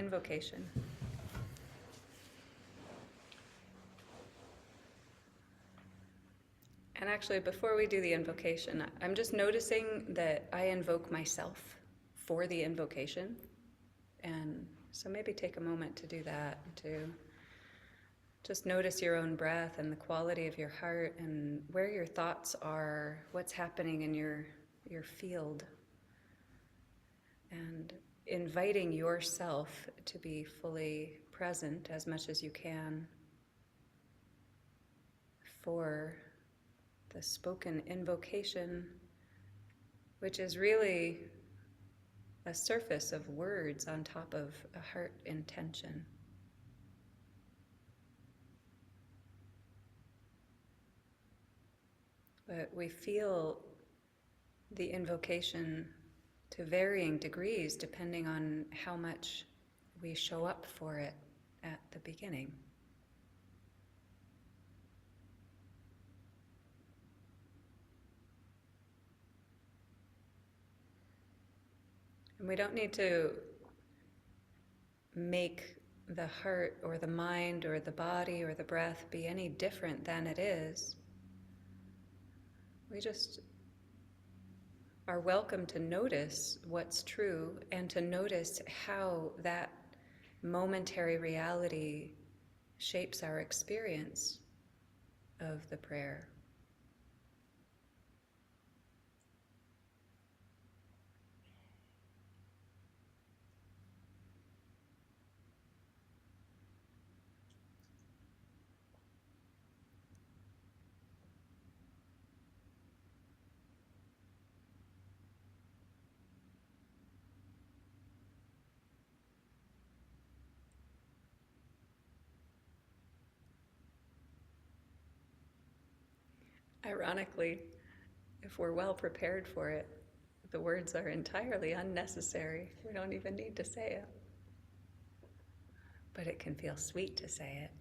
invocation. And actually, before we do the invocation, I'm just noticing that I invoke myself for the invocation. And so maybe take a moment to do that, to just notice your own breath and the quality of your heart and where your thoughts are, what's happening in your field. And inviting yourself to be fully present as much as you can for the spoken invocation, which is really a surface of words on top of a heart intention. But we feel the invocation to varying degrees depending on how much we show up for it at the beginning. And we don't need to make the heart or the mind or the body or the breath be any different than it is. We just are welcome to notice what's true and to notice how that momentary reality shapes our experience of the prayer. Ironically, if we're well prepared for it, the words are entirely unnecessary. We don't even need to say it. But it can feel sweet to say it.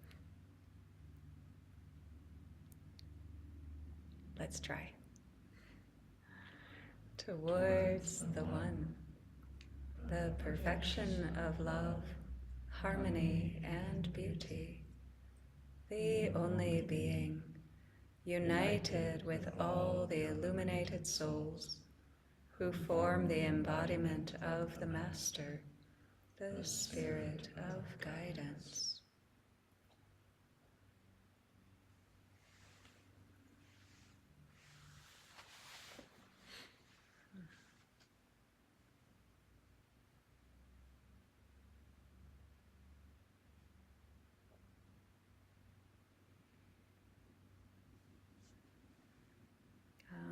Let's try. Towards the one, the perfection of love, harmony and beauty, the only being, united with all the illuminated souls who form the embodiment of the Master, the Spirit of guidance.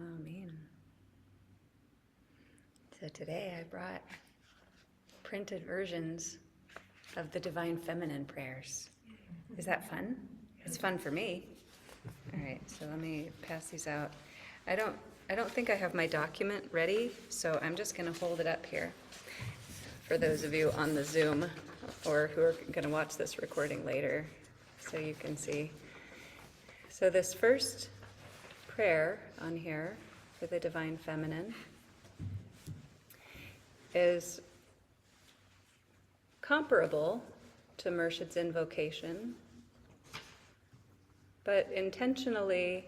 Amen. So today I brought printed versions of the Divine Feminine prayers. Is that fun? It's fun for me. All right, so let me pass these out. I don't think I have my document ready, so I'm just going to hold it up here for those of you on the Zoom or who are going to watch this recording later so you can see. So this first prayer on here for the Divine Feminine is comparable to Murshid's invocation, but intentionally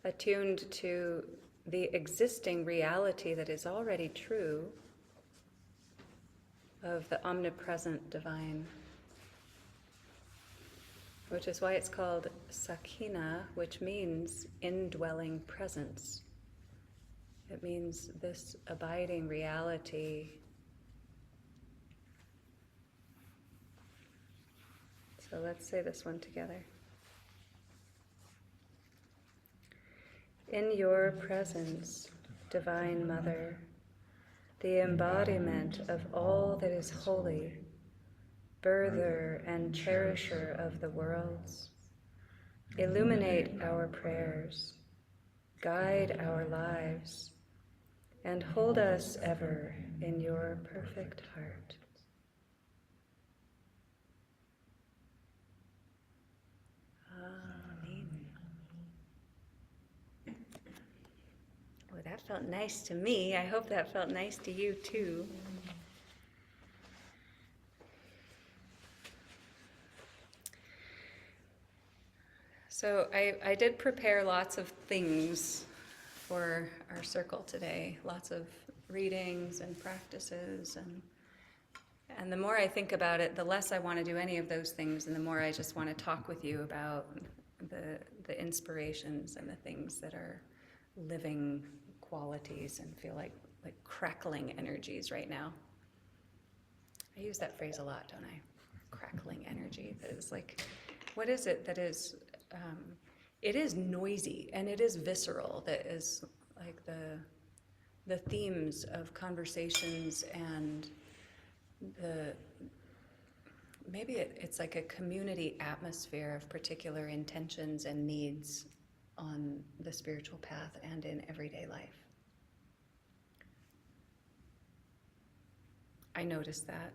attuned to the existing reality that is already true of the omnipresent divine, which is why it's called Sakina, which means indwelling presence. It means this abiding reality. So let's say this one together. In your presence, Divine Mother, the embodiment of all that is holy, birther and cherisher of the worlds, illuminate our prayers, guide our lives, and hold us ever in your perfect heart. Amen. Oh, that felt nice to me. I hope that felt nice to you too. So I did prepare lots of things for our circle today, lots of readings and practices, and the more I think about it, the less I want to do any of those things, and the more I just want to talk with you about the inspirations and the things that are living qualities and feel like crackling energies right now. I use that phrase a lot, don't I? Crackling energy. That is like, what is it that is, it is noisy and it is visceral. That is like the themes of conversations and maybe it's like a community atmosphere of particular intentions and needs on the spiritual path and in everyday life. I noticed that.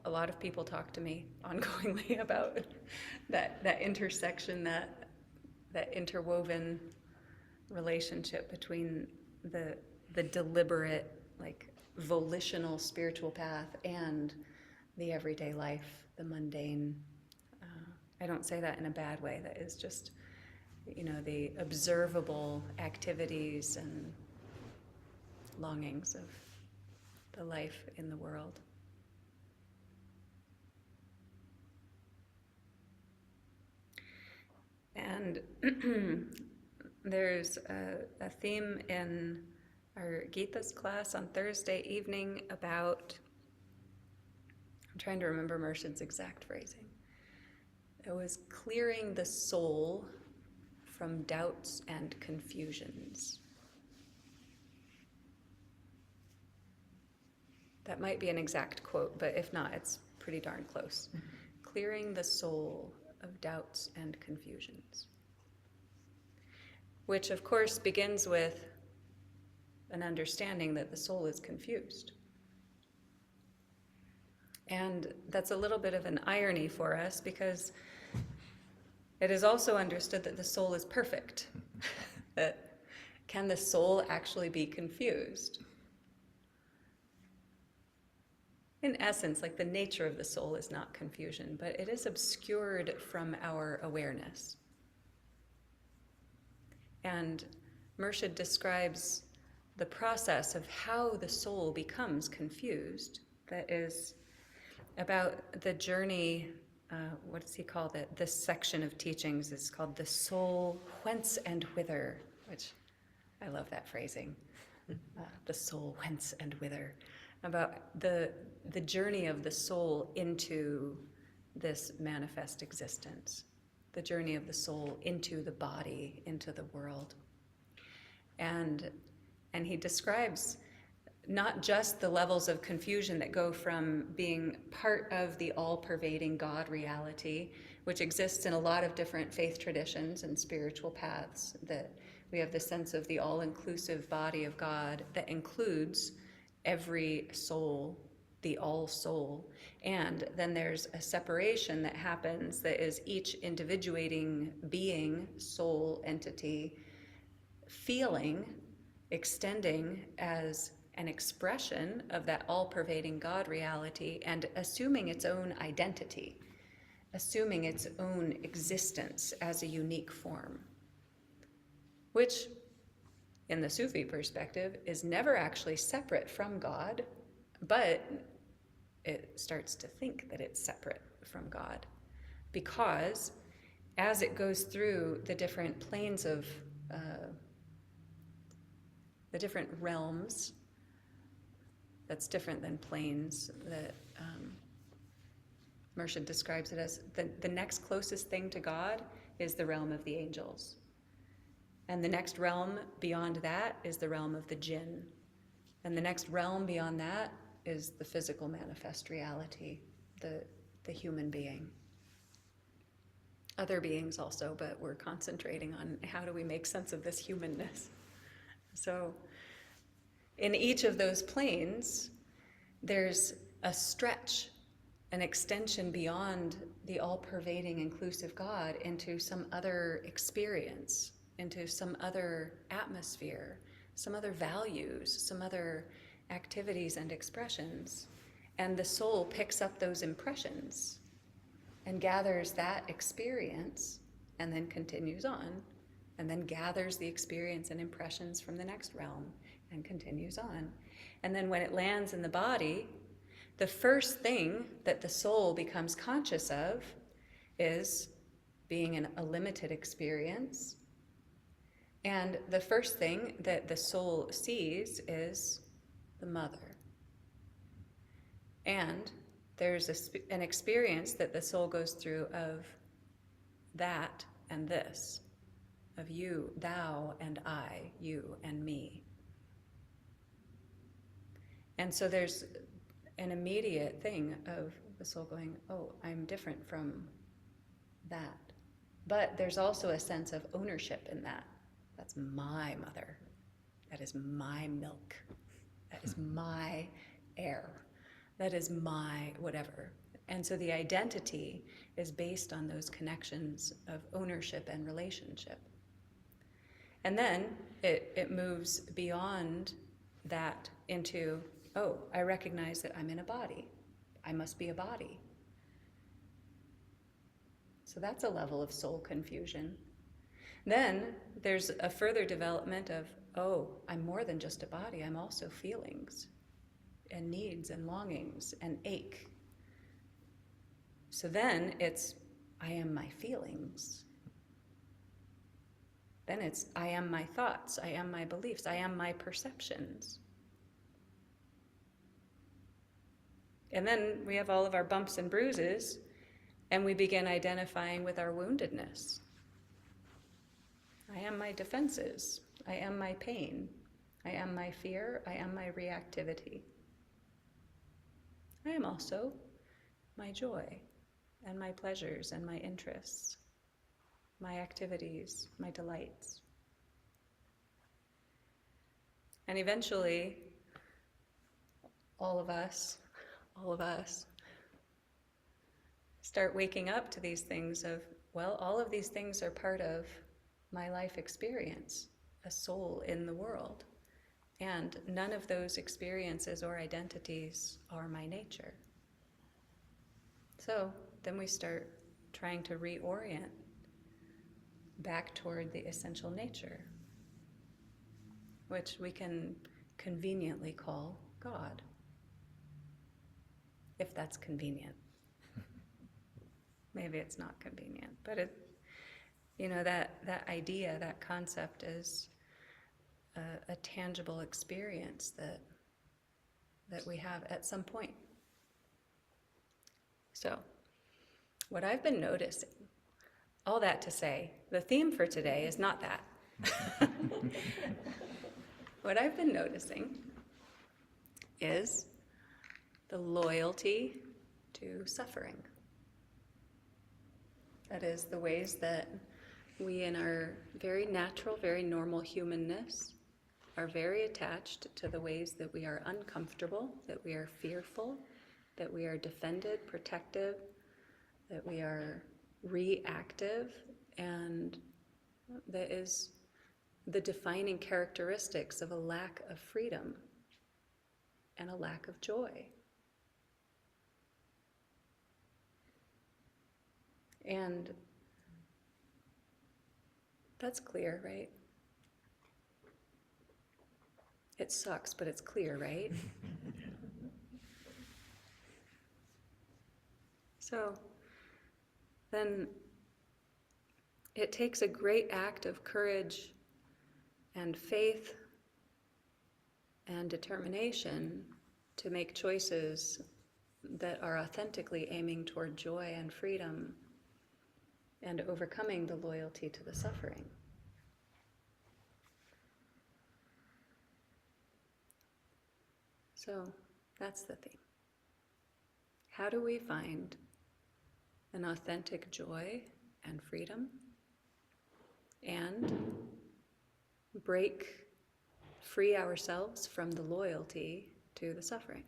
A lot of people talk to me ongoingly about that intersection, that interwoven relationship between the deliberate, like volitional spiritual path and the everyday life, the mundane. I don't say that in a bad way. That is just, the observable activities and longings of the life in the world. And there's a theme in our Gita's class on Thursday evening about, I'm trying to remember Mershid's exact phrasing. It was clearing the soul from doubts and confusions. That might be an exact quote, but if not, it's pretty darn close. Clearing the soul of doubts and confusions. Which, of course, begins with an understanding that the soul is confused. And that's a little bit of an irony for us because it is also understood that the soul is perfect. That can the soul actually be confused? In essence, like the nature of the soul is not confusion, but it is obscured from our awareness. And Mershid describes the process of how the soul becomes confused. That is about the journey, what does he call it? This section of teachings is called the soul whence and whither, which I love that phrasing. The soul whence and whither. About the journey of the soul into this manifest existence, the journey of the soul into the body, into the world. And he describes not just the levels of confusion that go from being part of the all-pervading God reality, which exists in a lot of different faith traditions and spiritual paths, that we have the sense of the all-inclusive body of God that includes every soul, the all soul. And then there's a separation that happens that is each individuating being, soul, entity, feeling, extending as an expression of that all-pervading God reality and assuming its own identity, assuming its own existence as a unique form, which in the Sufi perspective, is never actually separate from God, but it starts to think that it's separate from God. Because as it goes through the different planes of, the different realms, that's different than planes, that Mershid describes it as the next closest thing to God is the realm of the angels. And the next realm beyond that is the realm of the jinn. And the next realm beyond that is the physical manifest reality, the human being. Other beings also, but we're concentrating on how do we make sense of this humanness. So in each of those planes, there's a stretch, an extension beyond the all-pervading, inclusive God into some other experience, into some other atmosphere, some other values, some other activities and expressions. And the soul picks up those impressions and gathers that experience and then continues on, and then gathers the experience and impressions from the next realm and continues on. And then when it lands in the body, the first thing that the soul becomes conscious of is being in a limited experience. And the first thing that the soul sees is the mother. And there's an experience that the soul goes through of that and this, of you, thou and I, you and me. And so there's an immediate thing of the soul going, oh, I'm different from that. But there's also a sense of ownership in that. That's my mother. That is my milk. That is my air. That is my whatever. And so the identity is based on those connections of ownership and relationship. And then it moves beyond that into, oh, I recognize that I'm in a body. I must be a body. So that's a level of soul confusion. Then there's a further development of, oh, I'm more than just a body. I'm also feelings and needs and longings and ache. So then it's, I am my feelings. Then it's, I am my thoughts. I am my beliefs. I am my perceptions. And then we have all of our bumps and bruises, and we begin identifying with our woundedness. I am my defenses. I am my pain. I am my fear. I am my reactivity. I am also my joy and my pleasures and my interests, my activities, my delights. And eventually, all of us start waking up to these things of, well, all of these things are part of my life experience, a soul in the world. And none of those experiences or identities are my nature. So then we start trying to reorient back toward the essential nature, which we can conveniently call God, if that's convenient. Maybe it's not convenient, but that idea, that concept is a tangible experience that we have at some point. So, what I've been noticing, all that to say, the theme for today is not that. What I've been noticing is the loyalty to suffering. That is, the ways that we, in our very natural, very normal humanness, are very attached to the ways that we are uncomfortable, that we are fearful, that we are defended, protective, that we are reactive, and that is the defining characteristics of a lack of freedom and a lack of joy. And that's clear, right? It sucks, but it's clear, right? So then it takes a great act of courage and faith and determination to make choices that are authentically aiming toward joy and freedom and overcoming the loyalty to the suffering. So that's the theme. How do we find an authentic joy and freedom and free ourselves from the loyalty to the suffering?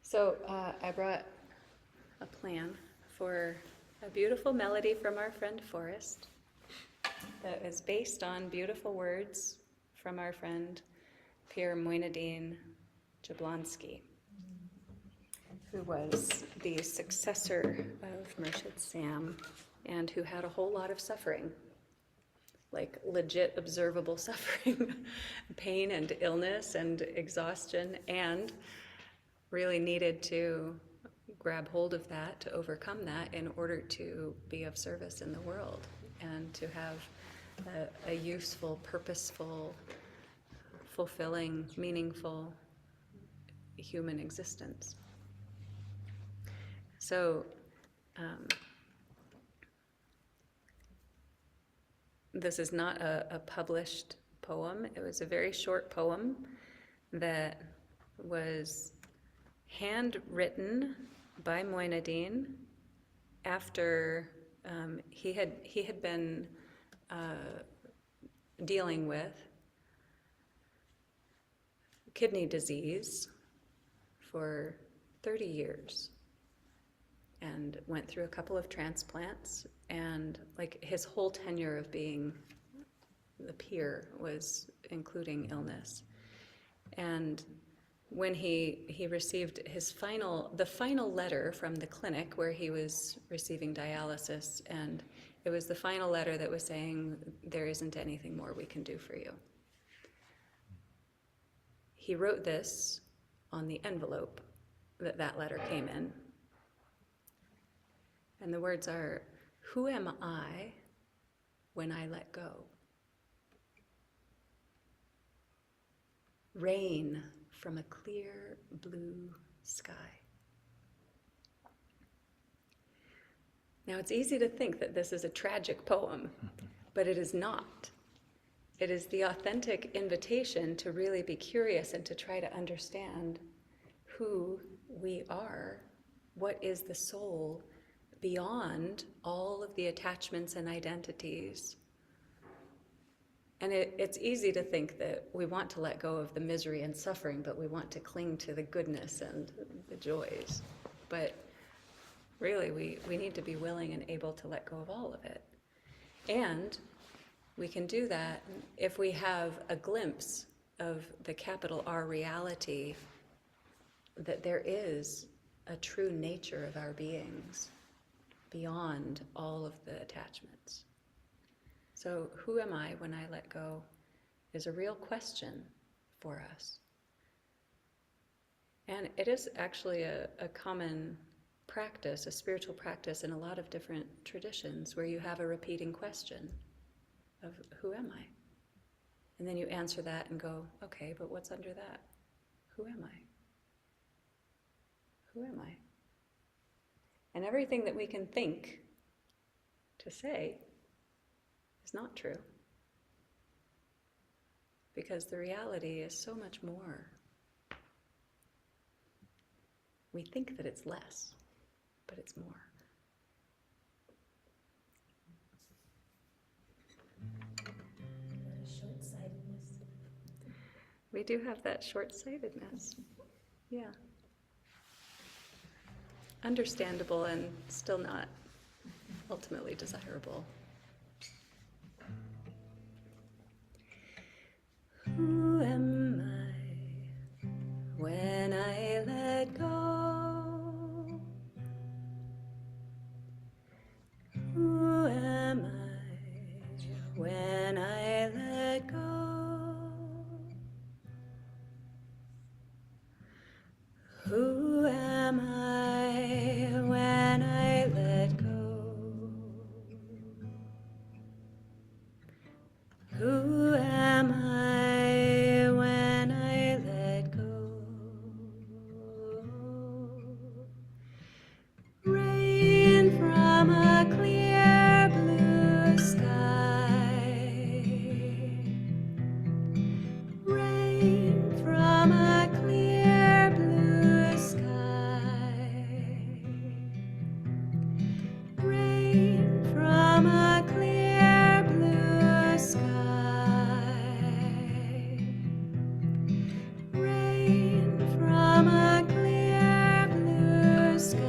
So I brought a plan for A beautiful melody from our friend Forrest that is based on beautiful words from our friend Pir Moinadine Jablonski, who was the successor of Murshid Sam and who had a whole lot of suffering, like legit observable suffering, pain and illness and exhaustion, and really needed to grab hold of that, to overcome that in order to be of service in the world and to have a useful, purposeful, fulfilling, meaningful human existence. So this is not a published poem. It was a very short poem that was handwritten by Moinadine after he had been dealing with kidney disease for 30 years and went through a couple of transplants, and like his whole tenure of being the peer was including illness. And when he received the final letter from the clinic where he was receiving dialysis, and it was the final letter that was saying, there isn't anything more we can do for you. He wrote this on the envelope that letter came in. And the words are, "Who am I when I let go? Rain from a clear blue sky." Now, it's easy to think that this is a tragic poem, but it is not. It is the authentic invitation to really be curious and to try to understand who we are, what is the soul beyond all of the attachments and identities. And it's easy to think that we want to let go of the misery and suffering, but we want to cling to the goodness and the joys. But really, we need to be willing and able to let go of all of it. And we can do that if we have a glimpse of the capital R reality, that there is a true nature of our beings beyond all of the attachments. So who am I when I let go is a real question for us. And it is actually a common practice, a spiritual practice in a lot of different traditions where you have a repeating question of who am I? And then you answer that and go, okay, but what's under that? Who am I? Who am I? And everything that we can think to say is not true. Because the reality is so much more. We think that it's less, but it's more. What a short-sightedness. We do have that short-sightedness. Yeah. Understandable and still not ultimately desirable. Who am I when I let go? Who am I when I let go? Who am I when I let go? Who am I when I let go? Rain from a clear blue sky. Rain from a clear blue sky. Rain from a clear blue sky. Rain from a clear blue sky.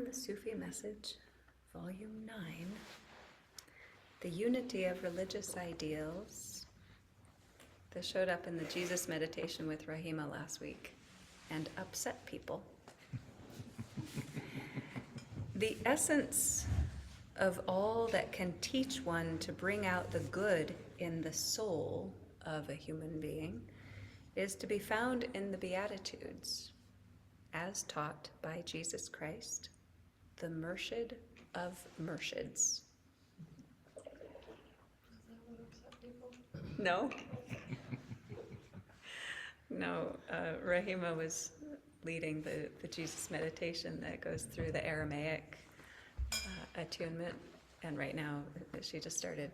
the Sufi Message, Volume 9, The Unity of Religious Ideals. This showed up in the Jesus meditation with Rahima last week and upset people. The essence of all that can teach one to bring out the good in the soul of a human being is to be found in the Beatitudes, as taught by Jesus Christ, the Murshid of Murshids. No? No, Rahima was leading the Jesus meditation that goes through the Aramaic attunement, and right now she just started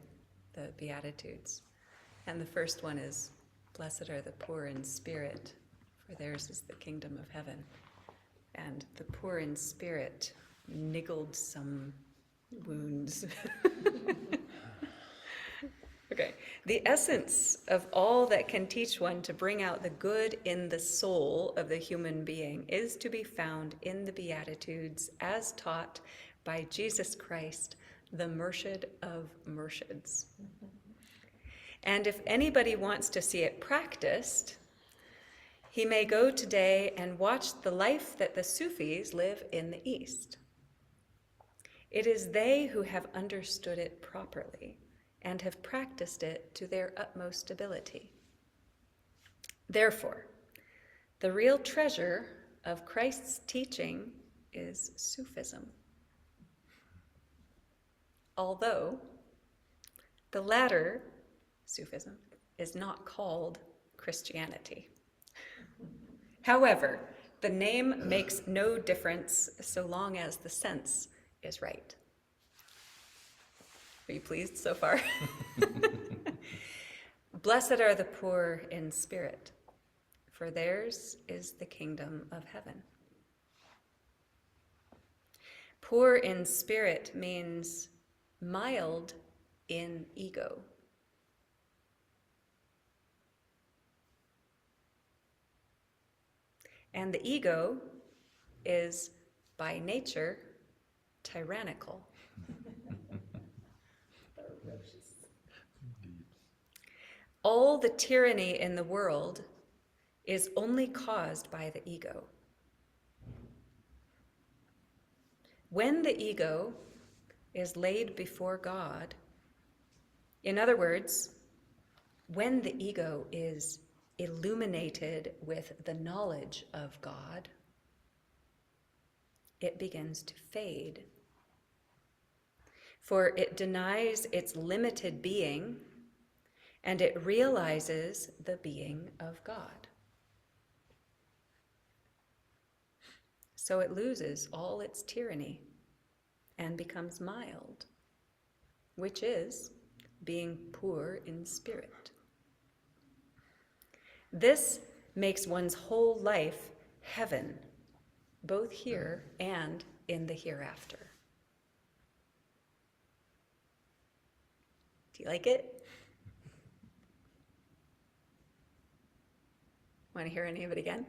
the Beatitudes. And the first one is, "Blessed are the poor in spirit, for theirs is the kingdom of heaven." And the poor in spirit niggled some wounds. Okay. The essence of all that can teach one to bring out the good in the soul of the human being is to be found in the Beatitudes as taught by Jesus Christ, the Murshid of Murshids. And if anybody wants to see it practiced, he may go today and watch the life that the Sufis live in the East. It is they who have understood it properly and have practiced it to their utmost ability. Therefore, the real treasure of Christ's teaching is Sufism. Although the latter, Sufism, is not called Christianity. However, the name makes no difference so long as the sense is right. Are you pleased so far? Blessed are the poor in spirit, for theirs is the kingdom of heaven. Poor in spirit means mild in ego. And the ego is, by nature, tyrannical. All the tyranny in the world is only caused by the ego. When the ego is laid before God, in other words, when the ego is illuminated with the knowledge of God, it begins to fade. For it denies its limited being, and it realizes the being of God. So it loses all its tyranny and becomes mild, which is being poor in spirit. This makes one's whole life heaven, both here and in the hereafter. Do you like it? Want to hear any of it again?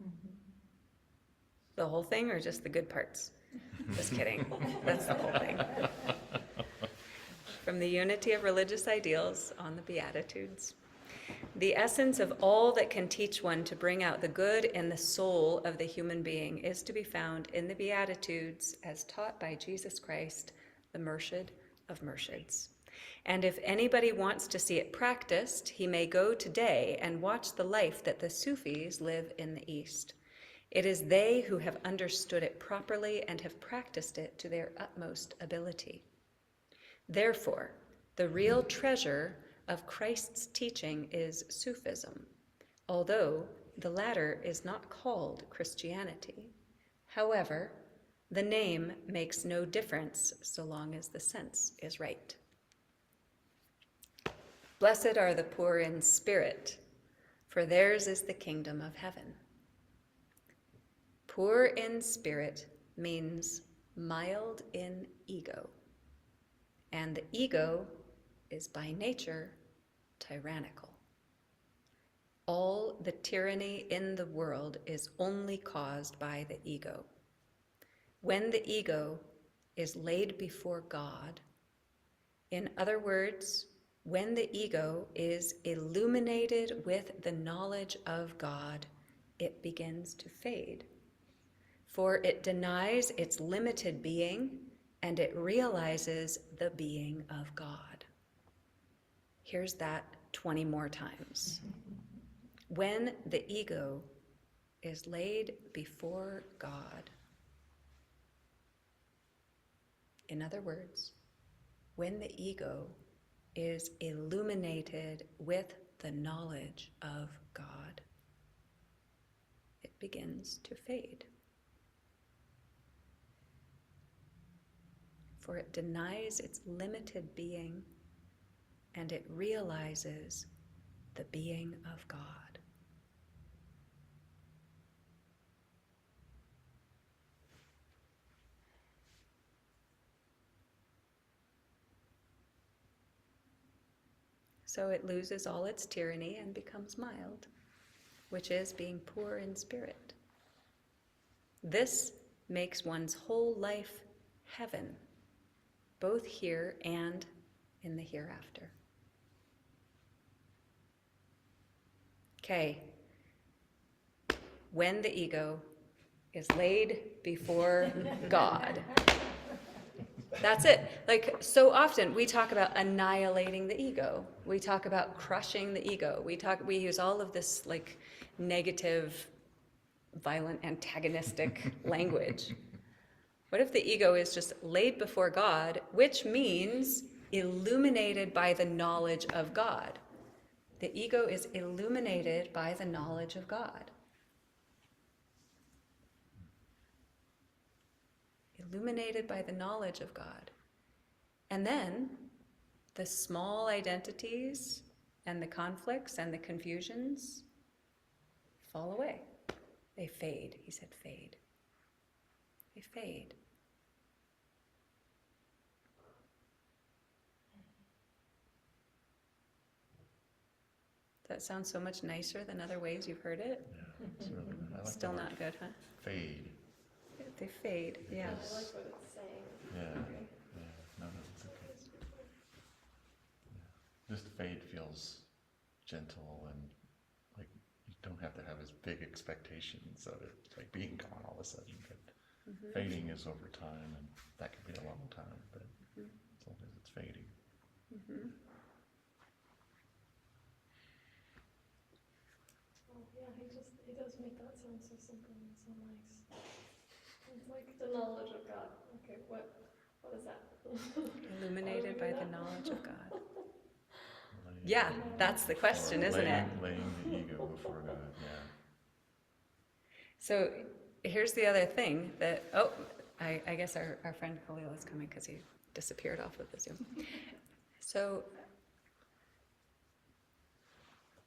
Mm-hmm. The whole thing or just the good parts? Just kidding. That's the whole thing. From the Unity of Religious Ideals on the Beatitudes. The essence of all that can teach one to bring out the good in the soul of the human being is to be found in the Beatitudes as taught by Jesus Christ, the Murshid of Murshids. And if anybody wants to see it practiced, he may go today and watch the life that the Sufis live in the East. It is they who have understood it properly and have practiced it to their utmost ability. Therefore, the real treasure of Christ's teaching is Sufism, although the latter is not called Christianity. However, the name makes no difference so long as the sense is right. Blessed are the poor in spirit, for theirs is the kingdom of heaven. Poor in spirit means mild in ego, and the ego is by nature tyrannical. All the tyranny in the world is only caused by the ego. when the ego is laid before God. In other words, when the ego is illuminated with the knowledge of God, it begins to fade. For it denies its limited being and it realizes the being of God. Here's that 20 more times. When the ego is laid before God. In other words, when the ego is illuminated with the knowledge of God, it begins to fade. For it denies its limited being and it realizes the being of God. So it loses all its tyranny and becomes mild, which is being poor in spirit. This makes one's whole life heaven, both here and in the hereafter. Okay. When the ego is laid before God. That's it. Like, so often we talk about annihilating the ego. We talk about crushing the ego. We use all of this like negative, violent, antagonistic language. What if the ego is just laid before God, which means illuminated by the knowledge of God? The ego is illuminated by the knowledge of God. Illuminated by the knowledge of God. And then the small identities and the conflicts and the confusions fall away. They fade. He said fade. They fade. That sounds so much nicer than other ways you've heard it. Yeah, it's really, I like Still the word not good, huh? fade. They fade, yeah. I like what it's saying. Yeah, no, it's okay. Yeah. Just fade feels gentle and like you don't have to have as big expectations of it, like being gone all of a sudden. But fading is over time, and that could be a long time, but as long as it's fading. Oh, yeah, he does make that sound so simple and so nice. It's like the knowledge of God. Okay, what is that? Illuminated by the knowledge of God. Laying- Yeah, that's the question, isn't it? Laying the ego before God, yeah. So here's the other thing that, I guess our friend Khalil is coming because he disappeared off of the Zoom. So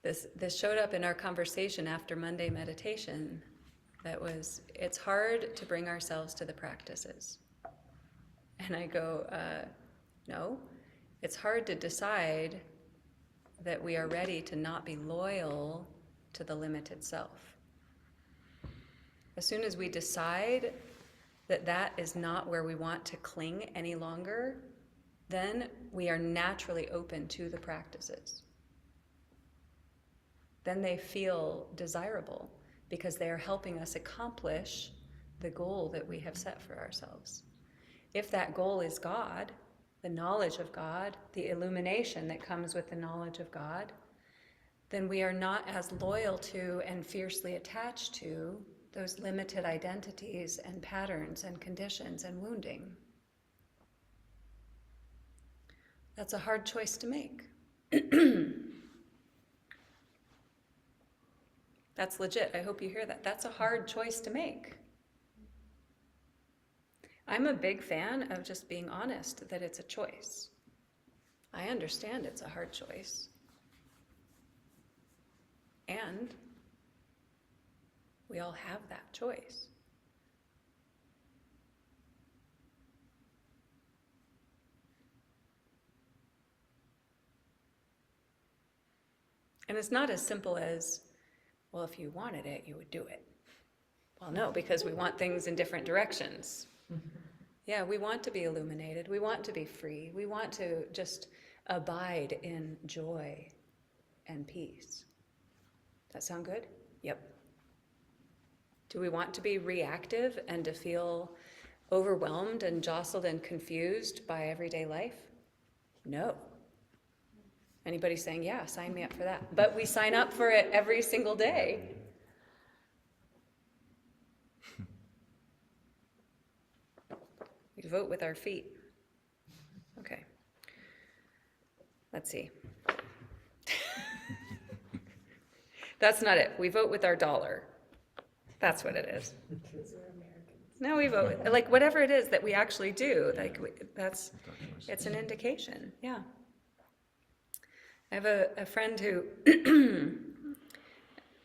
this showed up in our conversation after Monday meditation. That was, it's hard to bring ourselves to the practices. And I go, no, it's hard to decide that we are ready to not be loyal to the limited self. As soon as we decide that that is not where we want to cling any longer, then we are naturally open to the practices. Then they feel desirable because they are helping us accomplish the goal that we have set for ourselves. If that goal is God, the knowledge of God, the illumination that comes with the knowledge of God, then we are not as loyal to and fiercely attached to those limited identities and patterns and conditions and wounding. That's a hard choice to make. That's legit. I hope you hear that. That's a hard choice to make. I'm a big fan of just being honest that it's a choice. I understand it's a hard choice. And we all have that choice. And it's not as simple as, well, if you wanted it, you would do it. Well, no, because we want things in different directions. Yeah, we want to be illuminated. We want to be free. We want to just abide in joy and peace. That sound good? Yep. Do we want to be reactive and to feel overwhelmed and jostled and confused by everyday life? No. Anybody saying, yeah, sign me up for that? But we sign up for it every single day. We vote with our feet. Okay. Let's see. That's not it. We vote with our dollar. That's what it is. Because we're Americans. No, we vote with, like, whatever it is that we actually do. Like, that's, It's our choice. it's an indication. Yeah. I have a friend who,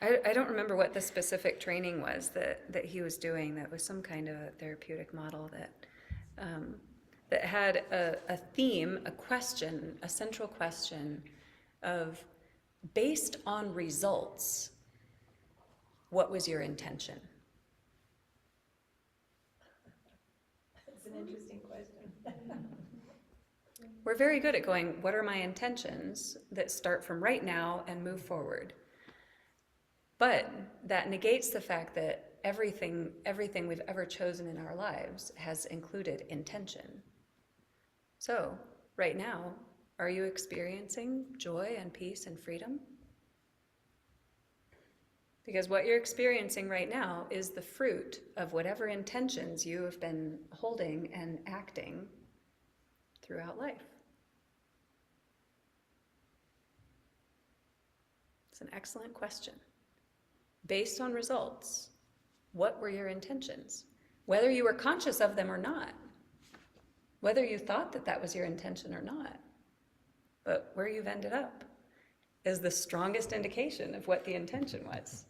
I don't remember what the specific training was that he was doing. That was some kind of a therapeutic model that had a theme, a question, a central question of, based on results, what was your intention? That's an interesting question. We're very good at going, what are my intentions that start from right now and move forward? But that negates the fact that everything we've ever chosen in our lives has included intention. So, right now, are you experiencing joy and peace and freedom? Because what you're experiencing right now is the fruit of whatever intentions you have been holding and acting throughout life. It's an excellent question. Based on results, what were your intentions? Whether you were conscious of them or not, whether you thought that that was your intention or not, but where you've ended up is the strongest indication of what the intention was.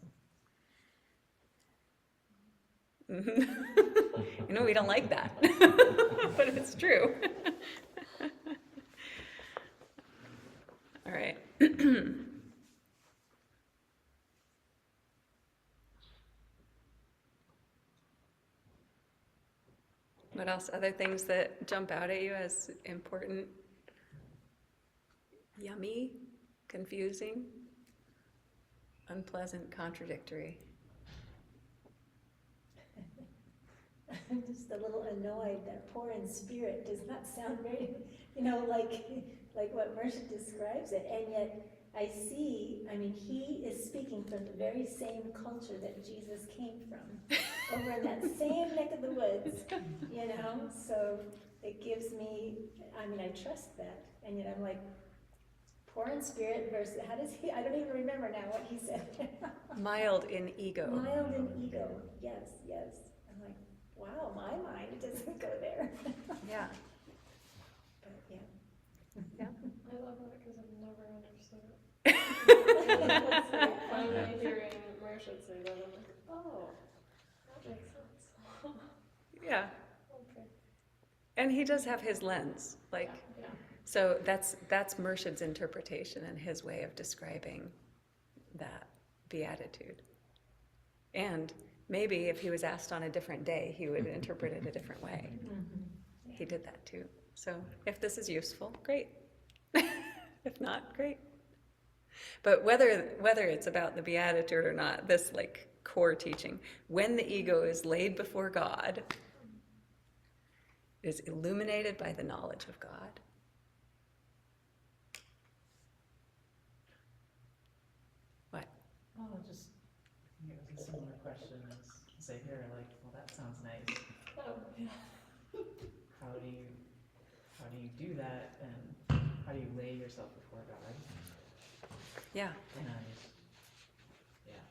You know, we don't like that, but it's true. All right. What else? Other things that jump out at you as important? Yummy, confusing, unpleasant, contradictory. I'm just a little annoyed that poor in spirit does not sound very, like what Mersha describes it, and yet I see, he is speaking from the very same culture that Jesus came from, over in that same neck of the woods, so it gives me, I trust that, and yet I'm like, poor in spirit versus, how does he, I don't even remember now what he said. Mild in ego. Mild in ego, yes. I'm like, wow, my mind doesn't go there. Yeah. But yeah. Yeah. I love that because I've never understood it. Finally hearing Marsha say that, I'm like, oh, that makes sense. Yeah. Okay. And he does have his lens, like, Yeah. so that's Murshid's interpretation and his way of describing that beatitude. And maybe if he was asked on a different day, he would interpret it a different way. Mm-hmm. He did that too. So if this is useful, great. If not, great. But whether it's about the beatitude or not, this like core teaching, when the ego is laid before God, it is illuminated by the knowledge of God. What? Oh, just, it was a similar question as say here, like, well, that sounds nice. Oh, yeah. How do you do that, and how do you lay yourself before God? Yeah. And, yeah.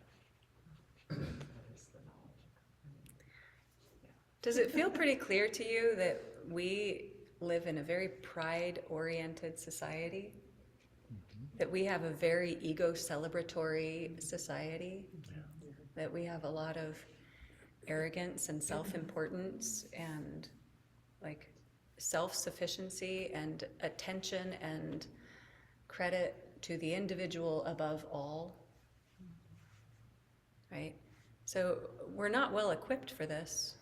What is the knowledge? Does it feel pretty clear to you that we live in a very pride-oriented society? That we have a very ego-celebratory society? That we have a lot of arrogance and self-importance and like self-sufficiency and attention and credit to the individual above all, right? So we're not well equipped for this.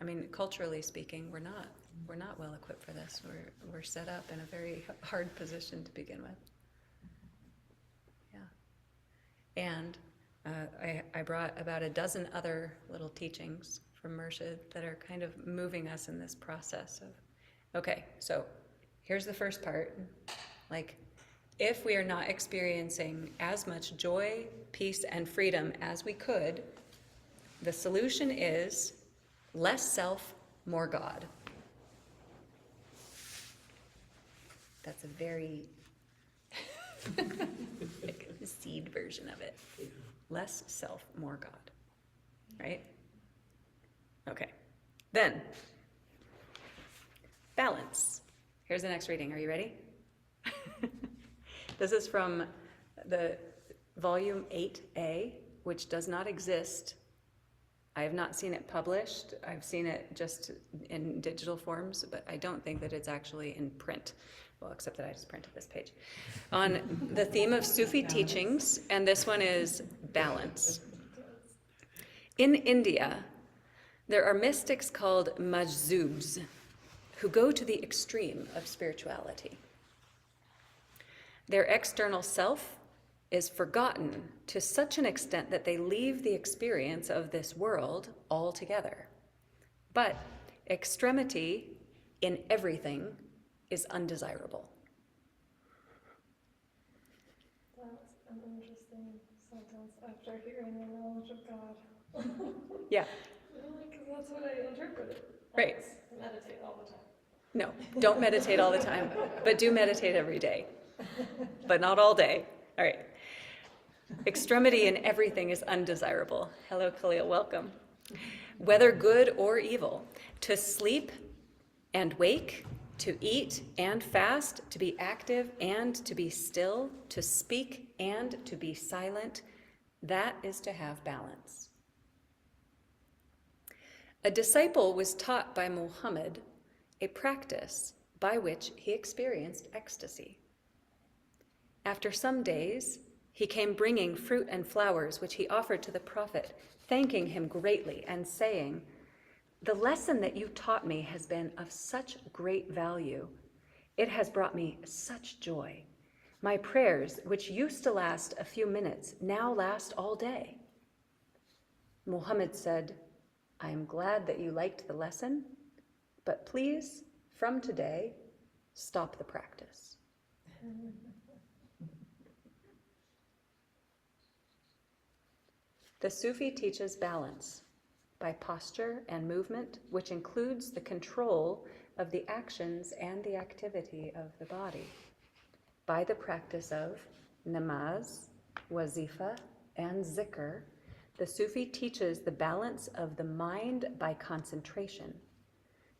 I mean, culturally speaking, we're not well equipped for this. We're set up in a very hard position to begin with. Yeah. And I brought about a dozen other little teachings from Murshid that are kind of moving us in this process of, okay, so here's the first part. Like, if we are not experiencing as much joy, peace, and freedom as we could, the solution is less self, more God. That's a very like a seed version of it. Less self, more God. Right? Okay. Then, balance. Here's the next reading. Are you ready? This is from the volume 8A, which does not exist. I have not seen it published. I've seen it just in digital forms, but I don't think that it's actually in print. Well, except that I just printed this page. On the theme of Sufi teachings, and this one is balance. In India, there are mystics called majzoobs who go to the extreme of spirituality. Their external self is forgotten to such an extent that they leave the experience of this world altogether. But extremity in everything is undesirable. That's an interesting sentence after hearing the knowledge of God. Yeah. Because that's what I interpreted. Right. Meditate all the time. No, don't meditate all the time, but do meditate every day. But not all day. All right. Extremity in everything is undesirable. Hello, Khalil, welcome. Whether good or evil, to sleep and wake, to eat and fast, to be active and to be still, to speak and to be silent, that is to have balance. A disciple was taught by Muhammad a practice by which he experienced ecstasy. After some days, he came bringing fruit and flowers, which he offered to the Prophet, thanking him greatly and saying, "The lesson that you taught me has been of such great value. It has brought me such joy. My prayers, which used to last a few minutes, now last all day." Muhammad said, "I am glad that you liked the lesson, but please, from today, stop the practice." The Sufi teaches balance by posture and movement, which includes the control of the actions and the activity of the body, by the practice of namaz, wazifa, and zikr. The Sufi teaches the balance of the mind by concentration.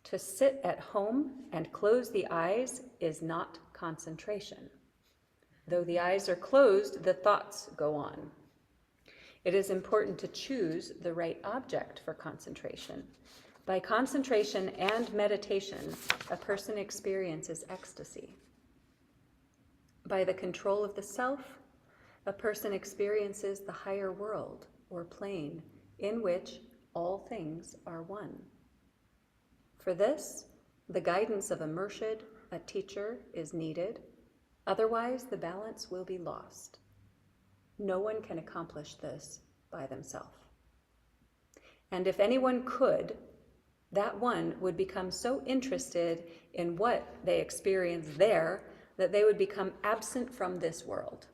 To sit at home and close the eyes is not concentration. Though the eyes are closed, the thoughts go on. It is important to choose the right object for concentration. By concentration and meditation, a person experiences ecstasy. By the control of the self, a person experiences the higher world or plane in which all things are one. For this, the guidance of a murshid, a teacher, is needed. Otherwise, the balance will be lost. No one can accomplish this by themselves. And if anyone could, that one would become so interested in what they experience there that they would become absent from this world.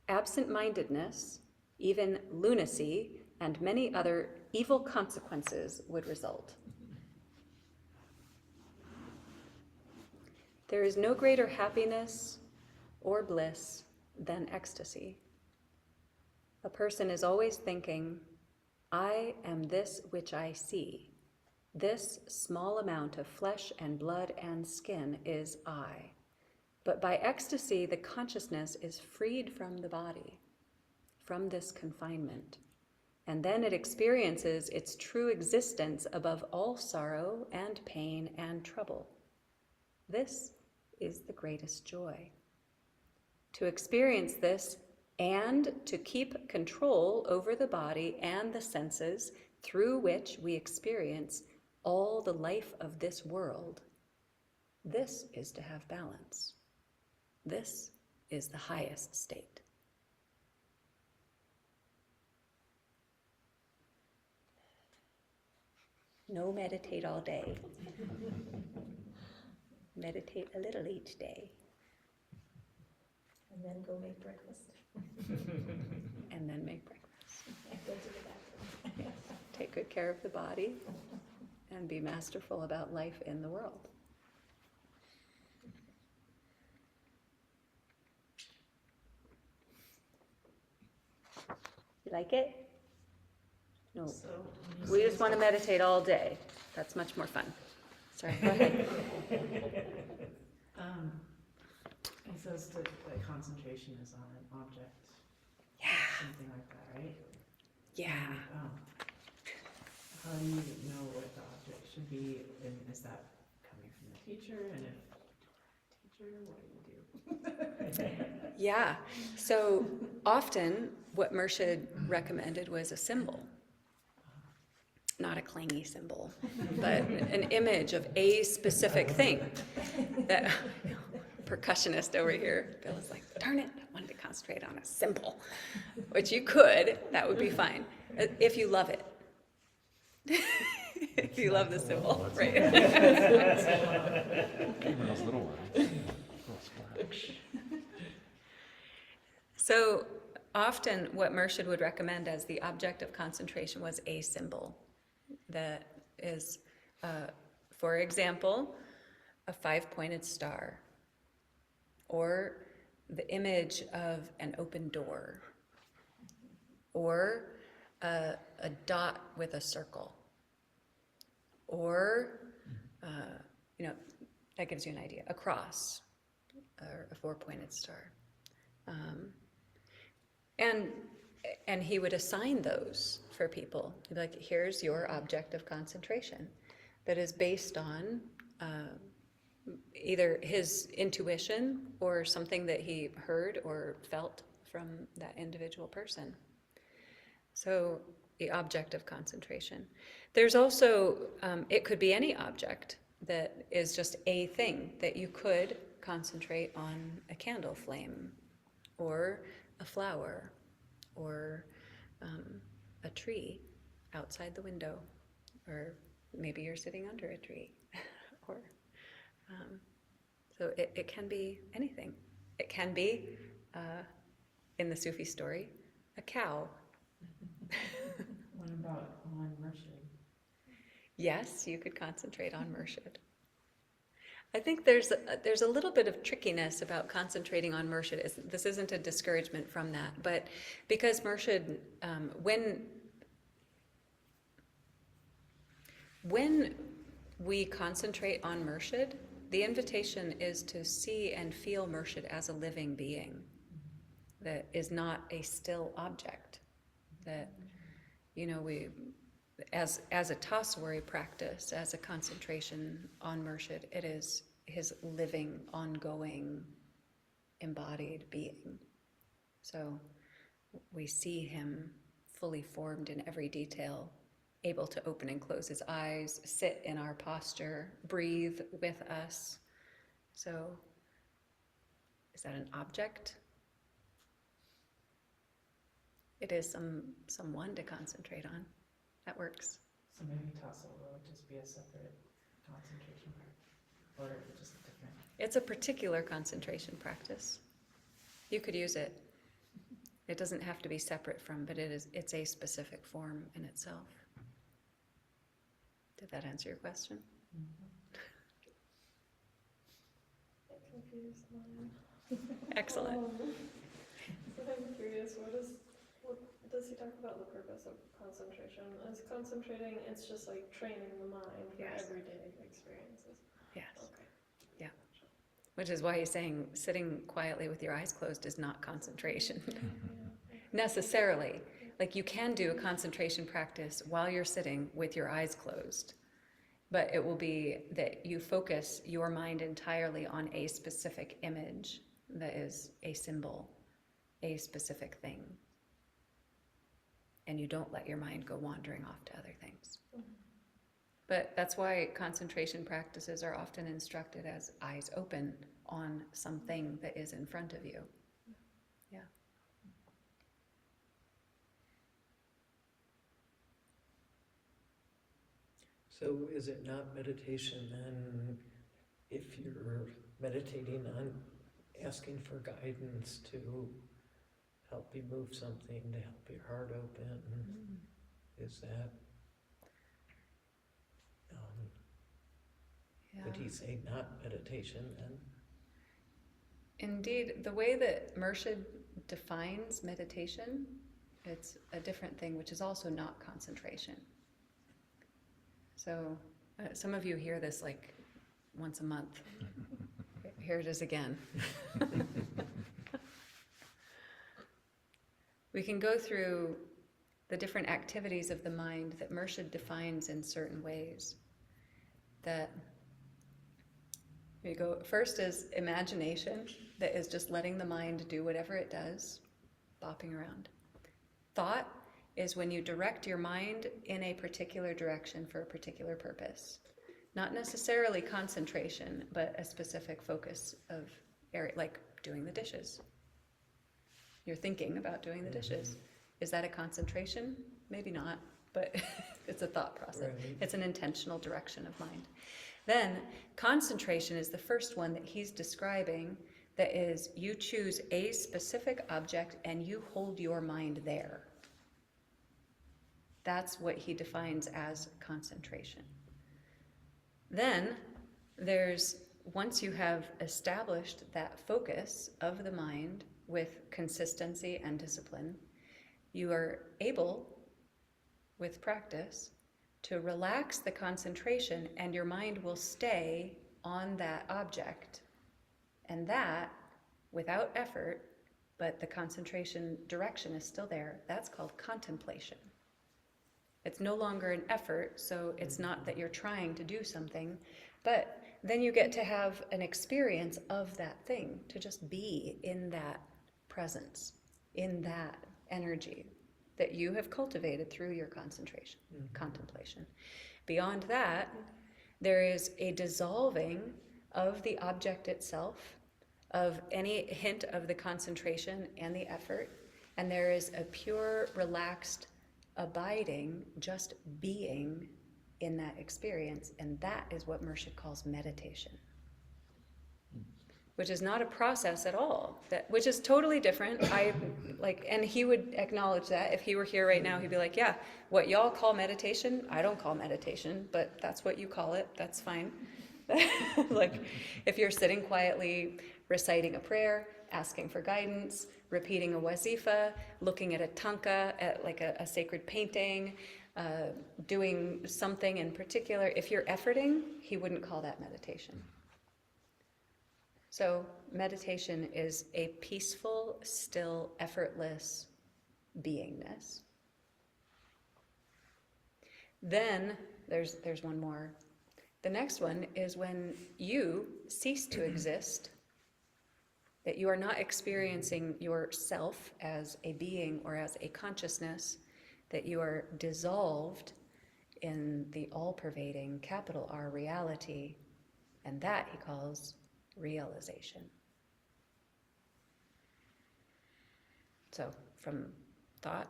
Absent-mindedness, even lunacy, and many other evil consequences would result. There is no greater happiness or bliss than ecstasy. A person is always thinking, "I am this which I see. This small amount of flesh and blood and skin is I." But by ecstasy, the consciousness is freed from the body, from this confinement, and then it experiences its true existence above all sorrow and pain and trouble. This is the greatest joy. To experience this and to keep control over the body and the senses through which we experience all the life of this world, this is to have balance. This is the highest state. No meditate all day. Meditate a little each day. And then go make breakfast. And then make breakfast. And go to the bathroom. Take good care of the body and be masterful about life in the world. You like it? No. So when you We say just want to meditate all day. That's much more fun. Sorry, go ahead. He says that concentration is on an object, Yeah. something like that, right? Yeah. How do you know what the object should be, and is that coming from the teacher? And if teacher, what do you do? Yeah. So often what Murshid recommended was a symbol. Not a clangy symbol, but an image of a specific thing. That percussionist over here, Bill is like, darn it, I wanted to concentrate on a symbol. Which you could, that would be fine. If you love it. If you love the symbol, right? Even those little ones, little splash. So often what Murshid would recommend as the object of concentration was a symbol. That is, for example, a 5-pointed star, or the image of an open door, or a dot with a circle, or, that gives you an idea, a cross, or a 4-pointed star. And he would assign those for people. He'd be like, here's your object of concentration that is based on either his intuition or something that he heard or felt from that individual person. So the object of concentration. There's also, it could be any object that is just a thing that you could concentrate on, a candle flame or a flower or a tree outside the window, or maybe you're sitting under a tree, or so it can be anything. It can be, in the Sufi story, a cow. What about on Murshid? Yes, you could concentrate on Murshid. I think there's a little bit of trickiness about concentrating on Murshid. This isn't a discouragement from that, but because Murshid, when we concentrate on Murshid, the invitation is to see and feel Murshid as a living being that is not a still object. That, we, as a Tasawwuri practice, as a concentration on Murshid, it is his living, ongoing, embodied being. So we see him fully formed in every detail, able to open and close his eyes, sit in our posture, breathe with us. So is that an object? It is someone to concentrate on. That works. So maybe Tassel would just be a separate concentration practice, or just different. It's a particular concentration practice. You could use it. It doesn't have to be separate from, but it's a specific form in itself. Did that answer your question? It confused mine. Excellent. But I'm curious, what does he talk about the purpose of concentration? Is concentrating, it's just like training the mind for Yes. everyday experiences? Yes. Okay. Yeah. Which is why he's saying sitting quietly with your eyes closed is not concentration. Necessarily. Like, you can do a concentration practice while you're sitting with your eyes closed, but it will be that you focus your mind entirely on a specific image that is a symbol, a specific thing. and you don't let your mind go wandering off to other things. But that's why concentration practices are often instructed as eyes open on something that is in front of you. Yeah. So is it not meditation then if you're meditating on asking for guidance to help you move something, to help your heart open? Is that, would he say not meditation then? Indeed, the way that Murshid defines meditation, it's a different thing, which is also not concentration. So some of you hear this like once a month. Here it is again. We can go through the different activities of the mind that Murshid defines in certain ways. That we go, first is imagination, that is just letting the mind do whatever it does, bopping around. Thought is when you direct your mind in a particular direction for a particular purpose. Not necessarily concentration, but a specific focus of area, like doing the dishes. You're thinking about doing the dishes. Is that a concentration? Maybe not, but it's a thought process. Right. It's an intentional direction of mind. Then concentration is the first one that he's describing, that is, you choose a specific object and you hold your mind there. That's what he defines as concentration. Then there's, once you have established that focus of the mind with consistency and discipline, you are able, with practice, to relax the concentration and your mind will stay on that object. And that, without effort, but the concentration direction is still there, that's called contemplation. It's no longer an effort, so it's not that you're trying to do something, but then you get to have an experience of that thing, to just be in that presence, in that energy that you have cultivated through your concentration, contemplation. Beyond that, there is a dissolving of the object itself, of any hint of the concentration and the effort, and there is a pure, relaxed, abiding, just being in that experience, and that is what Murshid calls meditation. Which is not a process at all, which is totally different. And he would acknowledge that. If he were here right now, he'd be like, yeah, what y'all call meditation, I don't call meditation, but that's what you call it, that's fine. Like, if you're sitting quietly, reciting a prayer, asking for guidance, repeating a wazifa, looking at a tanka, at like a sacred painting, doing something in particular, if you're efforting, he wouldn't call that meditation. So meditation is a peaceful, still, effortless beingness. Then there's one more. The next one is when you cease to exist, that you are not experiencing yourself as a being or as a consciousness, that you are dissolved in the all-pervading capital R reality, and that he calls realization. So from thought,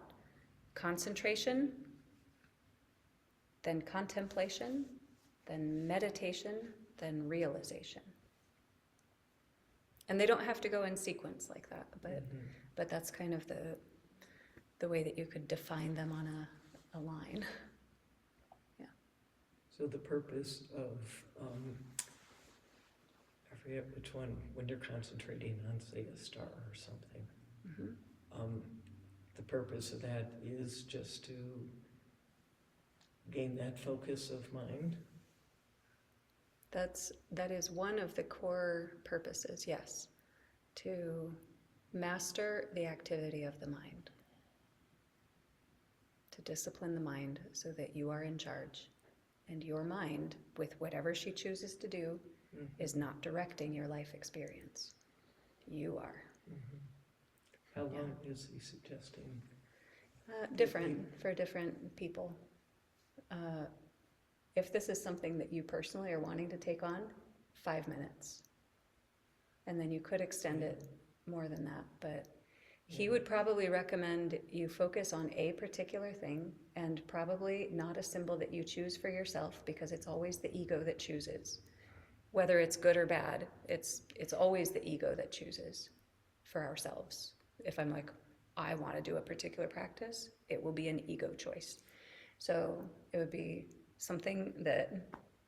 concentration, then contemplation, then meditation, then realization. And they don't have to go in sequence like that, but that's kind of the way that you could define them on a line. Yeah. So the purpose of, I forget which one, when you're concentrating on, say, a star or something, the purpose of that is just to gain that focus of mind? That is one of the core purposes, yes, to master the activity of the mind, to discipline the mind so that you are in charge, and your mind, with whatever she chooses to do, is not directing your life experience. You are. How long is he suggesting? Different for different people. If this is something that you personally are wanting to take on, 5 minutes. And then you could extend it more than that, but he would probably recommend you focus on a particular thing, and probably not a symbol that you choose for yourself, because it's always the ego that chooses. Whether it's good or bad, it's always the ego that chooses for ourselves. If I'm like, I want to do a particular practice, it will be an ego choice. So it would be something that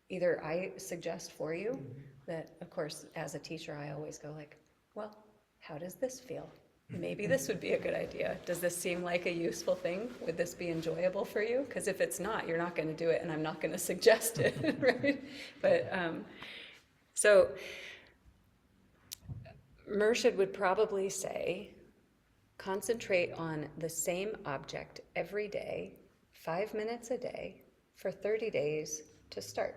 either I suggest for you, that of course as a teacher I always go like, well, how does this feel? Maybe this would be a good idea. Does this seem like a useful thing? Would this be enjoyable for you? Because if it's not, you're not going to do it, and I'm not going to suggest it, right? But so Murshid would probably say, concentrate on the same object every day, 5 minutes a day, for 30 days to start.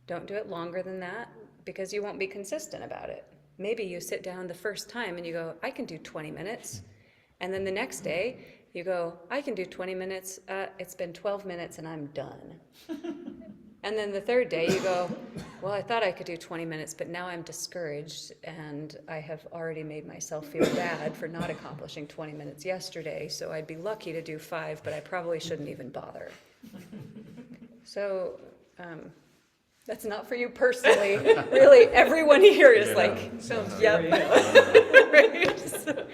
Don't do it longer than that, because you won't be consistent about it. Maybe you sit down the first time and you go, I can do 20 minutes. And then the next day you go, I can do 20 minutes. It's been 12 minutes and I'm done. And then the third day you go, well, I thought I could do 20 minutes, but now I'm discouraged and I have already made myself feel bad for not accomplishing 20 minutes yesterday. So I'd be lucky to do 5, but I probably shouldn't even bother. So, that's not for you personally. Really, everyone here is like, Sounds yep. very, Right?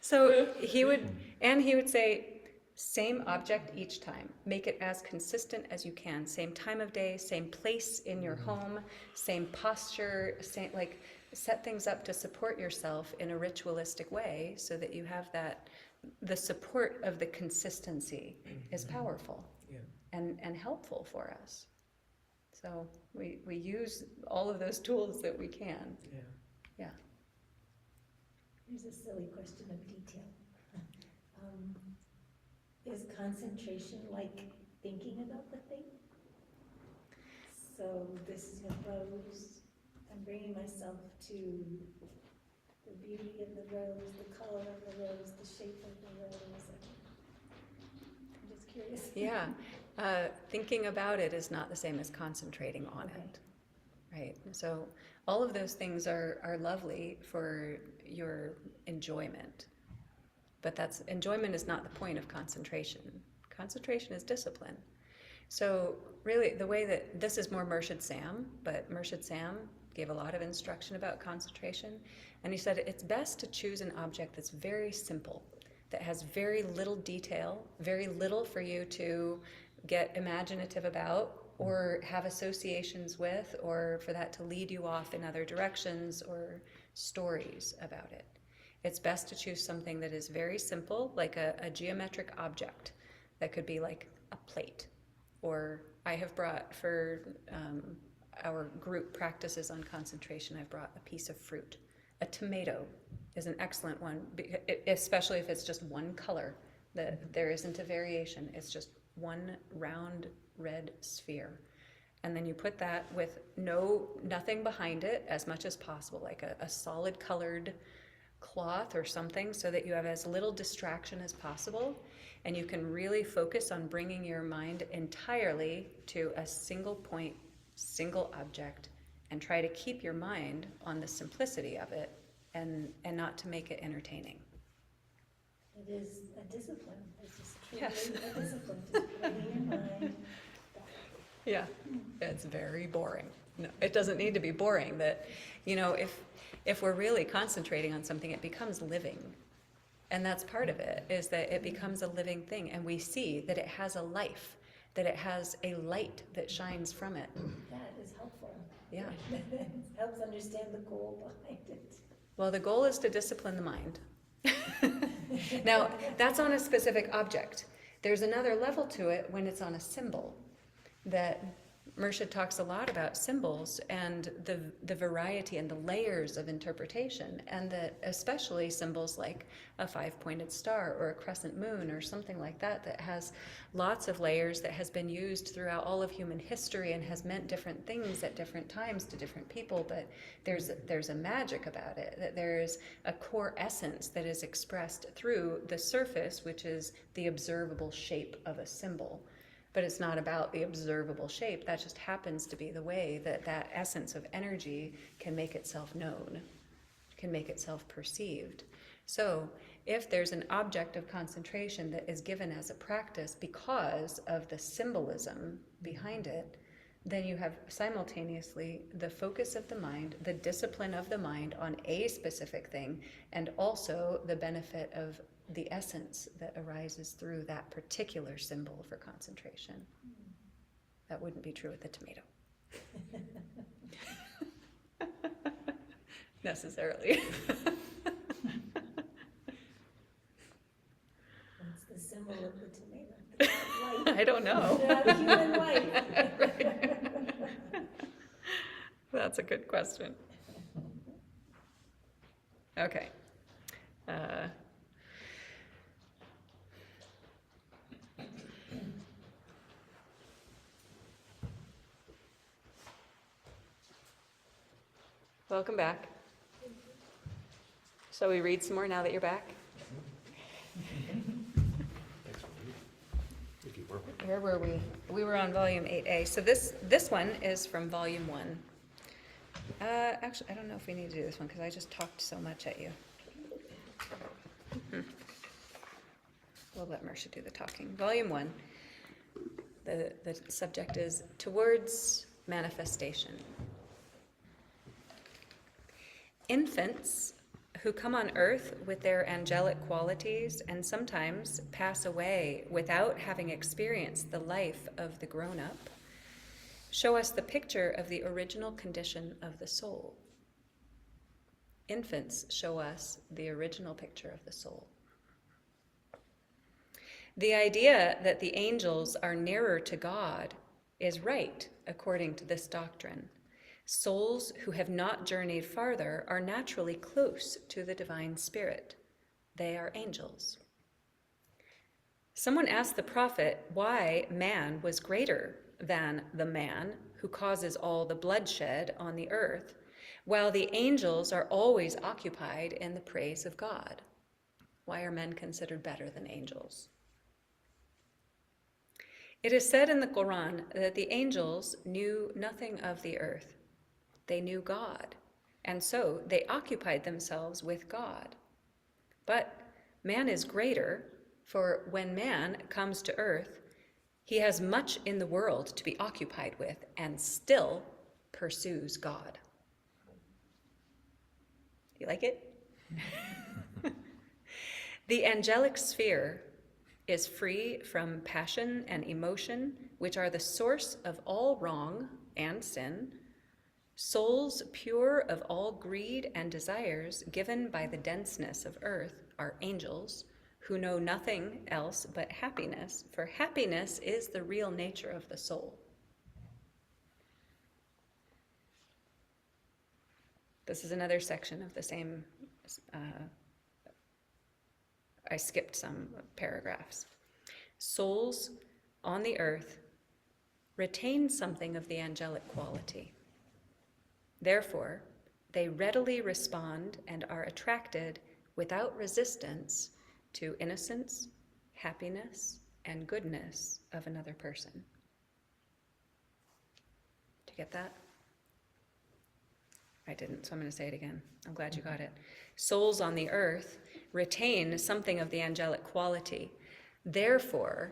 So he would say, same object each time. Make it as consistent as you can. Same time of day, same place in your home, same posture, set things up to support yourself in a ritualistic way, so that you have the support of the consistency is powerful and helpful for us. So we use all of those tools that we can. Yeah. Here's a silly question of detail. Is concentration like thinking about the thing? So this is a rose. I'm bringing myself to the beauty of the rose, the color of the rose, the shape of the rose. I'm just curious. Yeah. Thinking about it is not the same as concentrating on it. Right? So all of those things are lovely for your enjoyment. But enjoyment is not the point of concentration. Concentration is discipline. So really, the way that this is more Murshid Sam, but Murshid Sam gave a lot of instruction about concentration, and he said it's best to choose an object that's very simple, that has very little detail, very little for you to get imaginative about or have associations with, or for that to lead you off in other directions or stories about it. It's best to choose something that is very simple, like a geometric object that could be like a plate. Or I have brought, for our group practices on concentration, I've brought a piece of fruit. A tomato is an excellent one, especially if it's just one color, that there isn't a variation. It's just one round red sphere. And then you put that with nothing behind it as much as possible, like a solid colored cloth or something, so that you have as little distraction as possible, and you can really focus on bringing your mind entirely to a single point, single object, and try to keep your mind on the simplicity of it, and not to make it entertaining. It is a discipline. It's just truly Yes. a discipline. Just bringing your mind back. Yeah, it's very boring. No, it doesn't need to be boring. That, if we're really concentrating on something, it becomes living. And that's part of it, is that it becomes a living thing, and we see that it has a life, that it has a light that shines from it. That is helpful. Yeah. It helps understand the goal behind it. Well, the goal is to discipline the mind. Now, that's on a specific object. There's another level to it when it's on a symbol, that Murshid talks a lot about symbols and the variety and the layers of interpretation, and that especially symbols like a 5-pointed star or a crescent moon or something like that, that has lots of layers, that has been used throughout all of human history and has meant different things at different times to different people, but there's a magic about it, that there's a core essence that is expressed through the surface, which is the observable shape of a symbol. But it's not about the observable shape. That just happens to be the way that that essence of energy can make itself known, can make itself perceived. So if there's an object of concentration that is given as a practice because of the symbolism behind it, then you have simultaneously the focus of the mind, the discipline of the mind on a specific thing, and also the benefit of the essence that arises through that particular symbol for concentration. That wouldn't be true with the tomato. Necessarily. What's the symbol of the tomato? The light. I don't know. The human light. That's a good question. Okay. Welcome back. Shall we read some more now that you're back? Thanks for reading. If you were. Where were we? We were on volume 8A. So this one is from volume 1. Actually, I don't know if we need to do this one because I just talked so much at you. We'll let Marcia do the talking. Volume 1. The subject is Towards Manifestation. Infants who come on earth with their angelic qualities and sometimes pass away without having experienced the life of the grown-up show us the picture of the original condition of the soul. Infants show us the original picture of the soul. The idea that the angels are nearer to God is right according to this doctrine. Souls who have not journeyed farther are naturally close to the divine spirit. They are angels. Someone asked the prophet why man was greater than the man who causes all the bloodshed on the earth, while the angels are always occupied in the praise of God. Why are men considered better than angels? It is said in the Quran that the angels knew nothing of the earth. They knew God, and so they occupied themselves with God. But man is greater, for when man comes to earth, he has much in the world to be occupied with and still pursues God. You like it? The angelic sphere is free from passion and emotion, which are the source of all wrong and sin. Souls pure of all greed and desires given by the denseness of earth are angels who know nothing else but happiness, for happiness is the real nature of the soul. This is another section of the same, I skipped some paragraphs. Souls on the earth retain something of the angelic quality. Therefore, they readily respond and are attracted without resistance to innocence, happiness, and goodness of another person. Did you get that? I didn't, so I'm going to say it again. I'm glad you got it. Souls on the earth retain something of the angelic quality. Therefore,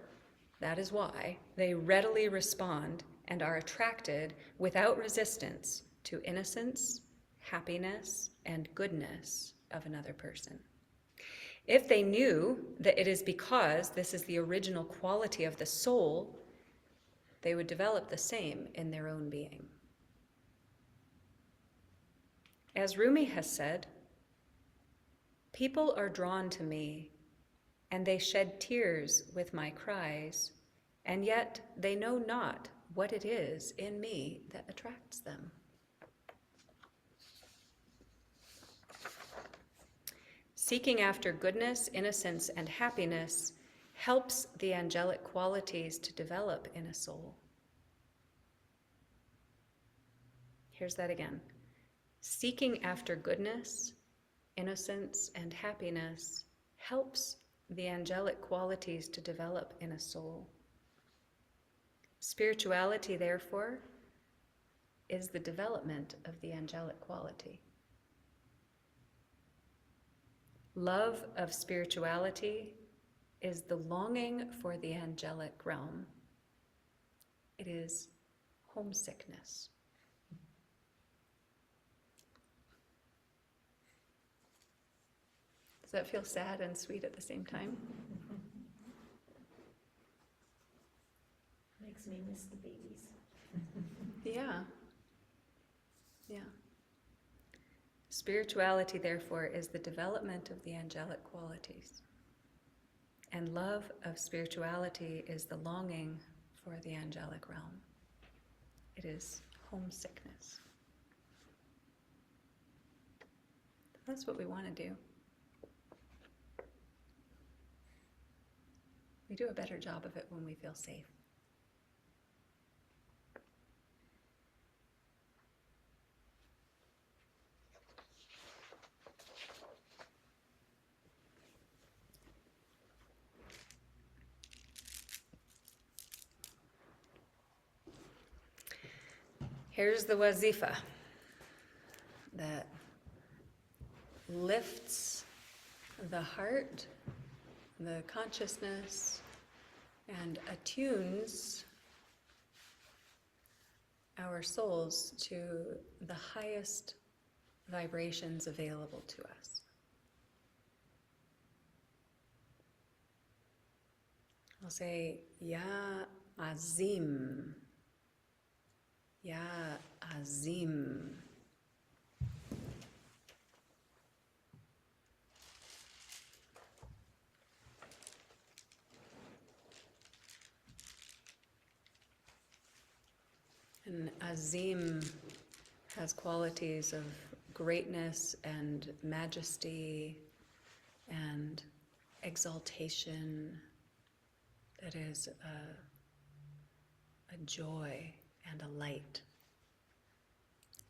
that is why they readily respond and are attracted without resistance to innocence, happiness, and goodness of another person. If they knew that it is because this is the original quality of the soul, they would develop the same in their own being. As Rumi has said, people are drawn to me, and they shed tears with my cries, and yet they know not what it is in me that attracts them. Seeking after goodness, innocence, and happiness helps the angelic qualities to develop in a soul. Here's that again. Seeking after goodness, innocence, and happiness helps the angelic qualities to develop in a soul. Spirituality, therefore, is the development of the angelic quality. Love of spirituality is the longing for the angelic realm. It is homesickness. Does that feel sad and sweet at the same time? Makes me miss the babies. Yeah. Yeah. Spirituality, therefore, is the development of the angelic qualities. And love of spirituality is the longing for the angelic realm. It is homesickness. That's what we want to do. We do a better job of it when we feel safe. Here's the wazifa that lifts the heart, the consciousness, and attunes our souls to the highest vibrations available to us. I'll say, Ya Azim. Ya Azim. And Azim has qualities of greatness and majesty and exaltation that is a joy and a light,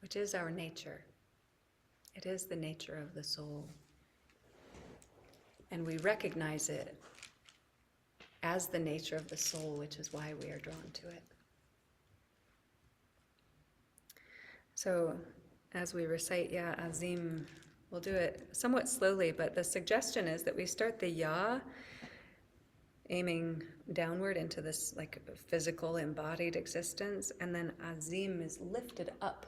which is our nature. It is the nature of the soul. And we recognize it as the nature of the soul, which is why we are drawn to it. So, as we recite Ya Azim, we'll do it somewhat slowly, but the suggestion is that we start the Ya aiming downward into this like physical embodied existence, and then Azim is lifted up.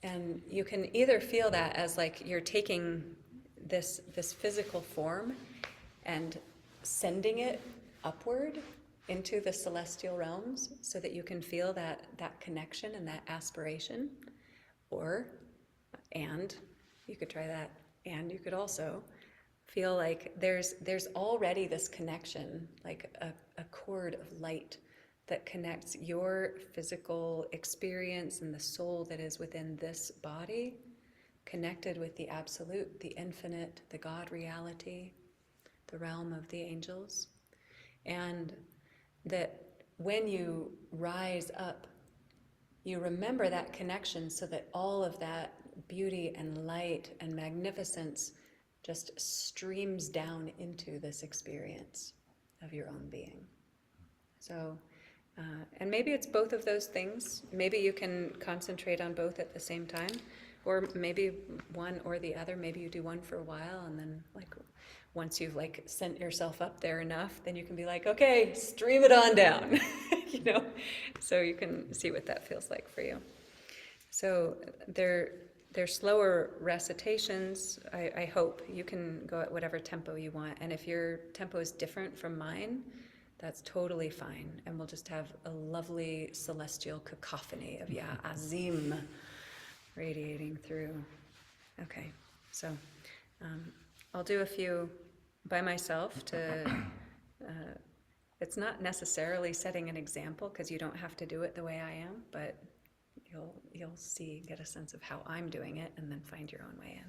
And you can either feel that as like you're taking this physical form and sending it upward into the celestial realms so that you can feel that connection and that aspiration. And you could try that, and you could also feel like there's already this connection, like a cord of light that connects your physical experience and the soul that is within this body, connected with the absolute, the infinite, the God reality, the realm of the angels. And that when you rise up, you remember that connection so that all of that beauty and light and magnificence just streams down into this experience of your own being. So, and maybe it's both of those things. Maybe you can concentrate on both at the same time, or maybe one or the other. Maybe you do one for a while, and then like once you've like sent yourself up there enough, then you can be like, okay, stream it on down, you know? So you can see what that feels like for you. So they're slower recitations. I hope you can go at whatever tempo you want. And if your tempo is different from mine, that's totally fine. And we'll just have a lovely celestial cacophony of Ya Azim radiating through. Okay, so I'll do a few by myself to It's not necessarily setting an example because you don't have to do it the way I am, but you'll see, get a sense of how I'm doing it, and then find your own way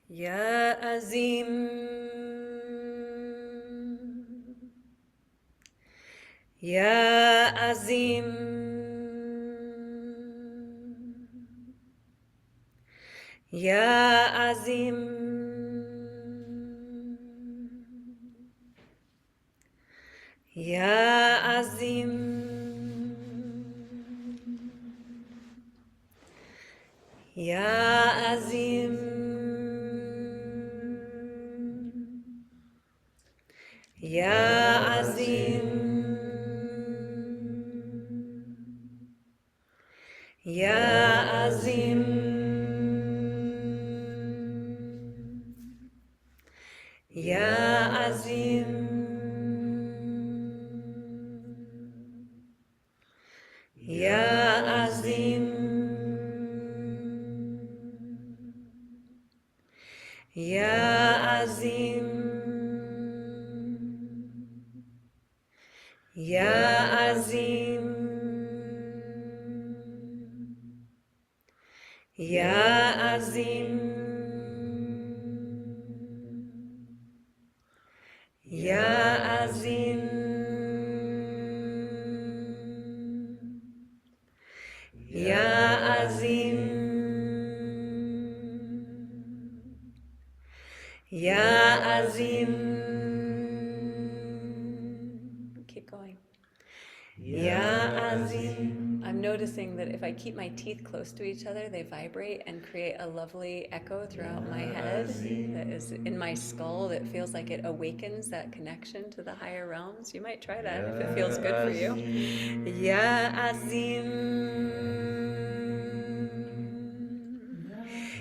in. Ya Azim, Ya Azim, Ya Azim, Ya Azim, Ya Azim, Ya Azim, Ya Azim, Ya Azim, Ya Azim, Ya Azim, Ya Azim, Ya Azim, Ya Azim, Ya Azim, Ya Azim. Keep going. Ya Azim. I'm noticing that if I keep my teeth close to each other, they vibrate and create a lovely echo throughout my head that is in my skull that feels like it awakens that connection to the higher realms. You might try that if it feels good for you. Ya Azim.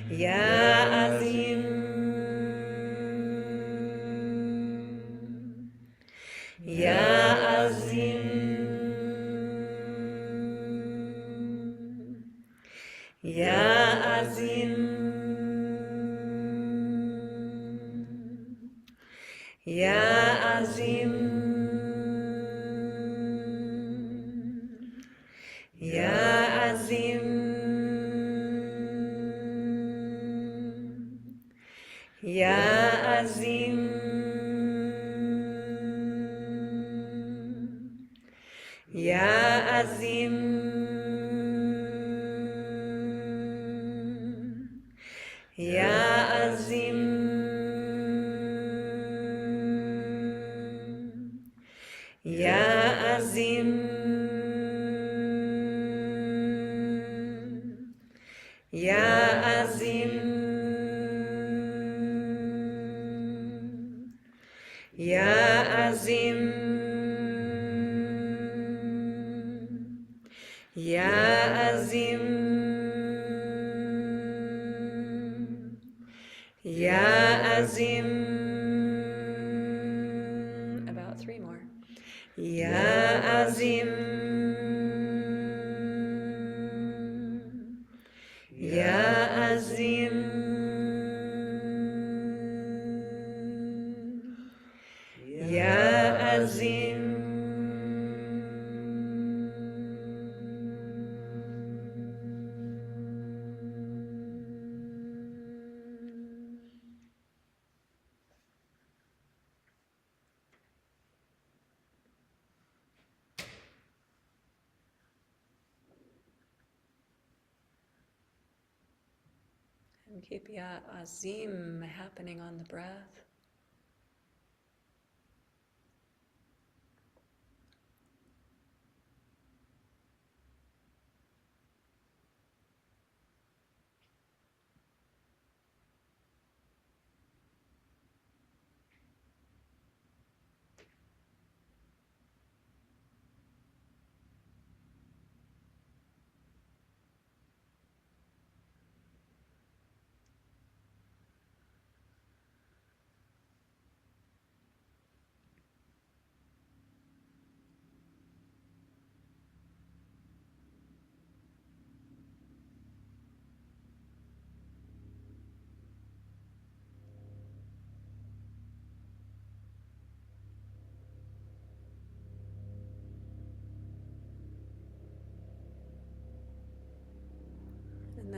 Ya Azim. Ya Azim. Ya Azim, Ya Azim, Ya Azim, Ya Azim, Ya Azim. Ya Azim, Ya Azim, Ya Azim, Ya Azim, Ya Azim. Ya Azim. About three more. Ya Azim. Ya Azim. Ya Azim. And keep Ya Azim happening on the breath.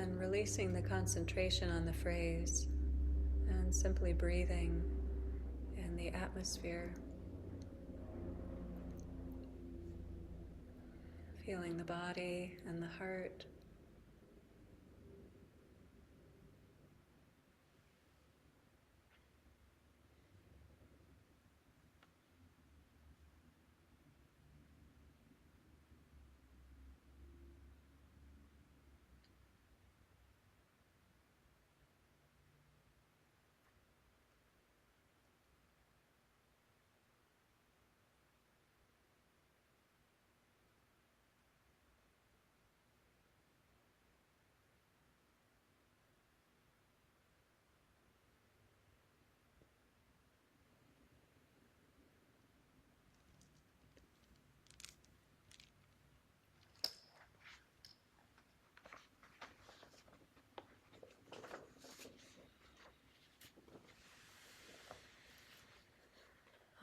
then releasing the concentration on the phrase and simply breathing in the atmosphere. Feeling the body and the heart.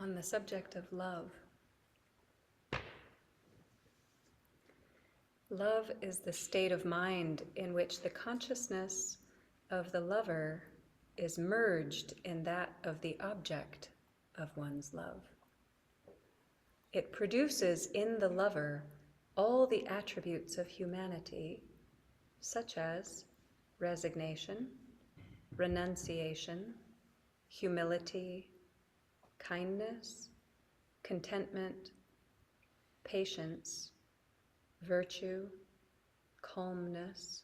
On the subject of love. Love is the state of mind in which the consciousness of the lover is merged in that of the object of one's love. It produces in the lover all the attributes of humanity, such as resignation, renunciation, humility, kindness, contentment, patience, virtue, calmness,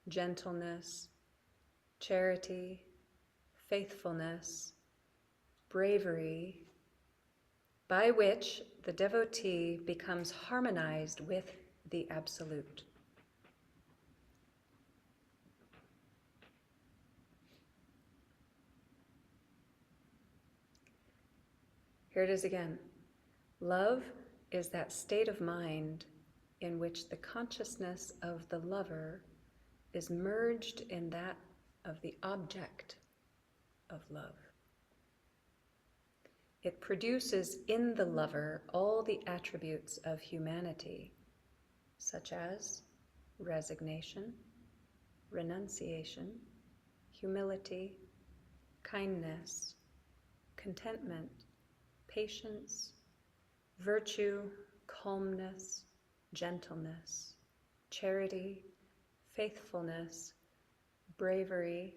gentleness, charity, faithfulness, bravery, by which the devotee becomes harmonized with the Absolute. Here it is again. Love is that state of mind in which the consciousness of the lover is merged in that of the object of love. It produces in the lover all the attributes of humanity, such as resignation, renunciation, humility, kindness, contentment, patience, virtue, calmness, gentleness, charity, faithfulness, bravery,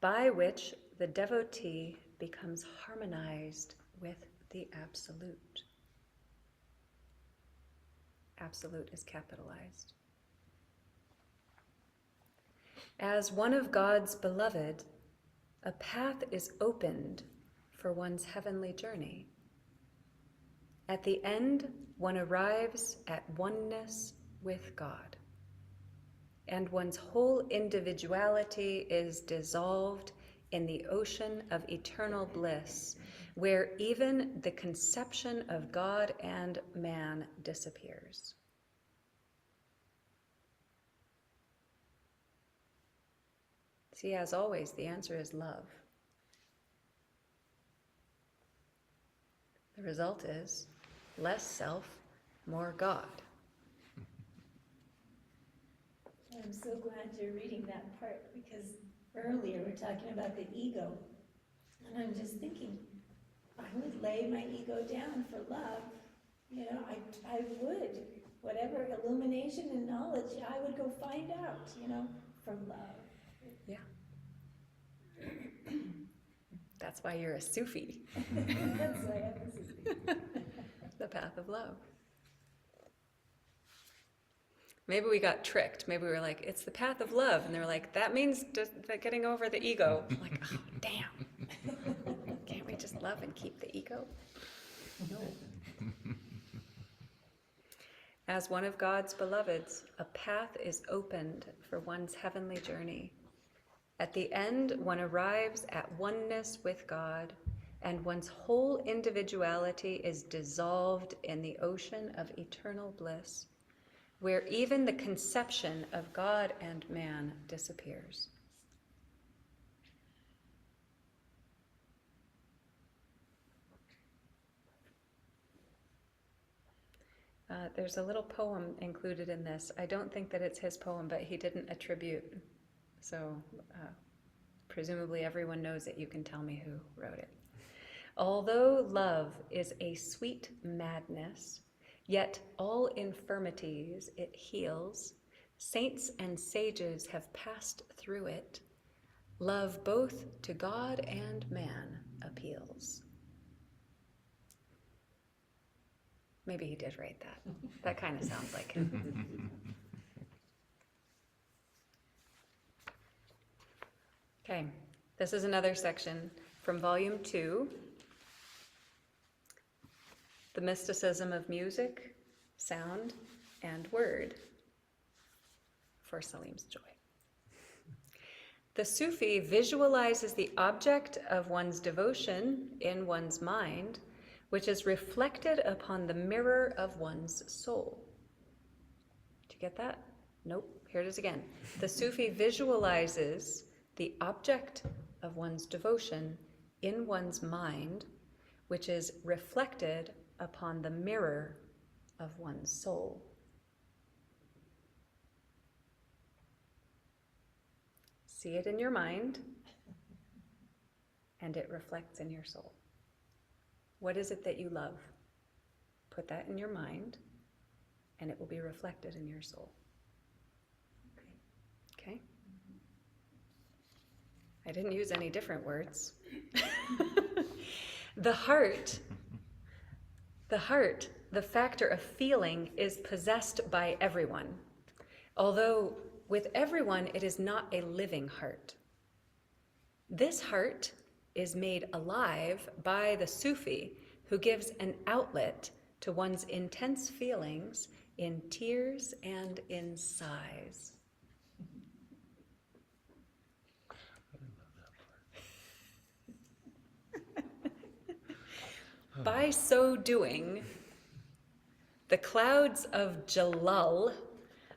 by which the devotee becomes harmonized with the Absolute. Absolute is capitalized. As one of God's beloved, a path is opened for one's heavenly journey. At the end, one arrives at oneness with God, and one's whole individuality is dissolved in the ocean of eternal bliss, where even the conception of God and man disappears. See, as always, the answer is love. The result is less self, more God. I'm so glad you're reading that part, because earlier we're talking about the ego, and I'm just thinking, I would lay my ego down for love. You know, I would. Whatever illumination and knowledge, I would go find out, from love. Yeah. That's why you're a Sufi. That's why I'm a Sufi. The path of love. Maybe we got tricked. Maybe we were like, it's the path of love. And they were like, that means getting over the ego. I'm like, oh, damn. Can't we just love and keep the ego? No. As one of God's beloveds, a path is opened for one's heavenly journey. At the end, one arrives at oneness with God, and one's whole individuality is dissolved in the ocean of eternal bliss, where even the conception of God and man disappears. There's a little poem included in this. I don't think that it's his poem, but he didn't attribute. So presumably everyone knows it. You can tell me who wrote it. Although love is a sweet madness, yet all infirmities it heals. Saints and sages have passed through it. Love both to God and man appeals. Maybe he did write that. That kind of sounds like him. Okay, this is another section from Volume 2, The Mysticism of Music, Sound, and Word, for Salim's joy. The Sufi visualizes the object of one's devotion in one's mind, which is reflected upon the mirror of one's soul. Did you get that? Nope. Here it is again. The Sufi visualizes the object of one's devotion in one's mind, which is reflected upon the mirror of one's soul. See it in your mind, and it reflects in your soul. What is it that you love? Put that in your mind, and it will be reflected in your soul. Okay? I didn't use any different words. The heart, the factor of feeling, is possessed by everyone. Although with everyone, it is not a living heart. This heart is made alive by the Sufi, who gives an outlet to one's intense feelings in tears and in sighs. By so doing, the clouds of Jalal,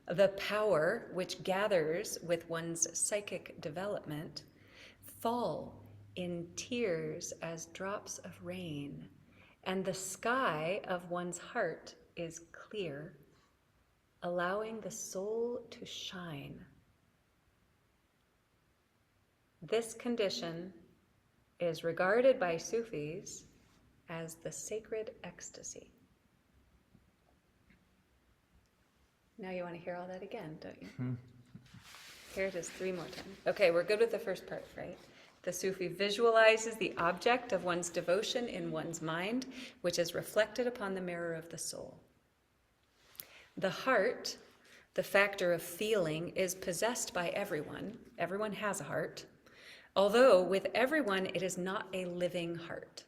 the power which gathers with one's psychic development, fall in tears as drops of rain, and the sky of one's heart is clear, allowing the soul to shine. This condition is regarded by Sufis as the sacred ecstasy. Now you want to hear all that again, don't you? Here it is 3 more times. Okay, we're good with the first part, right? The Sufi visualizes the object of one's devotion in one's mind, which is reflected upon the mirror of the soul. The heart, the factor of feeling, is possessed by everyone. Everyone has a heart. Although with everyone, it is not a living heart.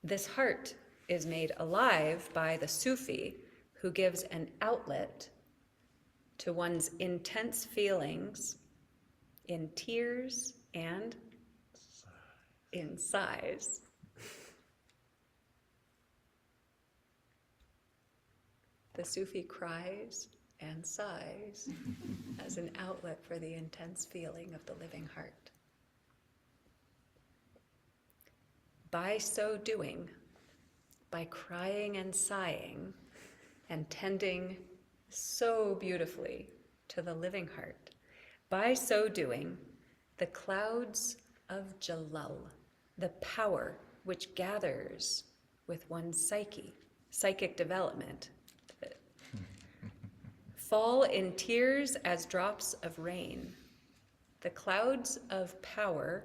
This heart is made alive by the Sufi, who gives an outlet to one's intense feelings in tears and in sighs. The Sufi cries and sighs as an outlet for the intense feeling of the living heart. By so doing, by crying and sighing and tending so beautifully to the living heart, by so doing, the clouds of Jalal, the power which gathers with one's psychic development, fall in tears as drops of rain. The clouds of power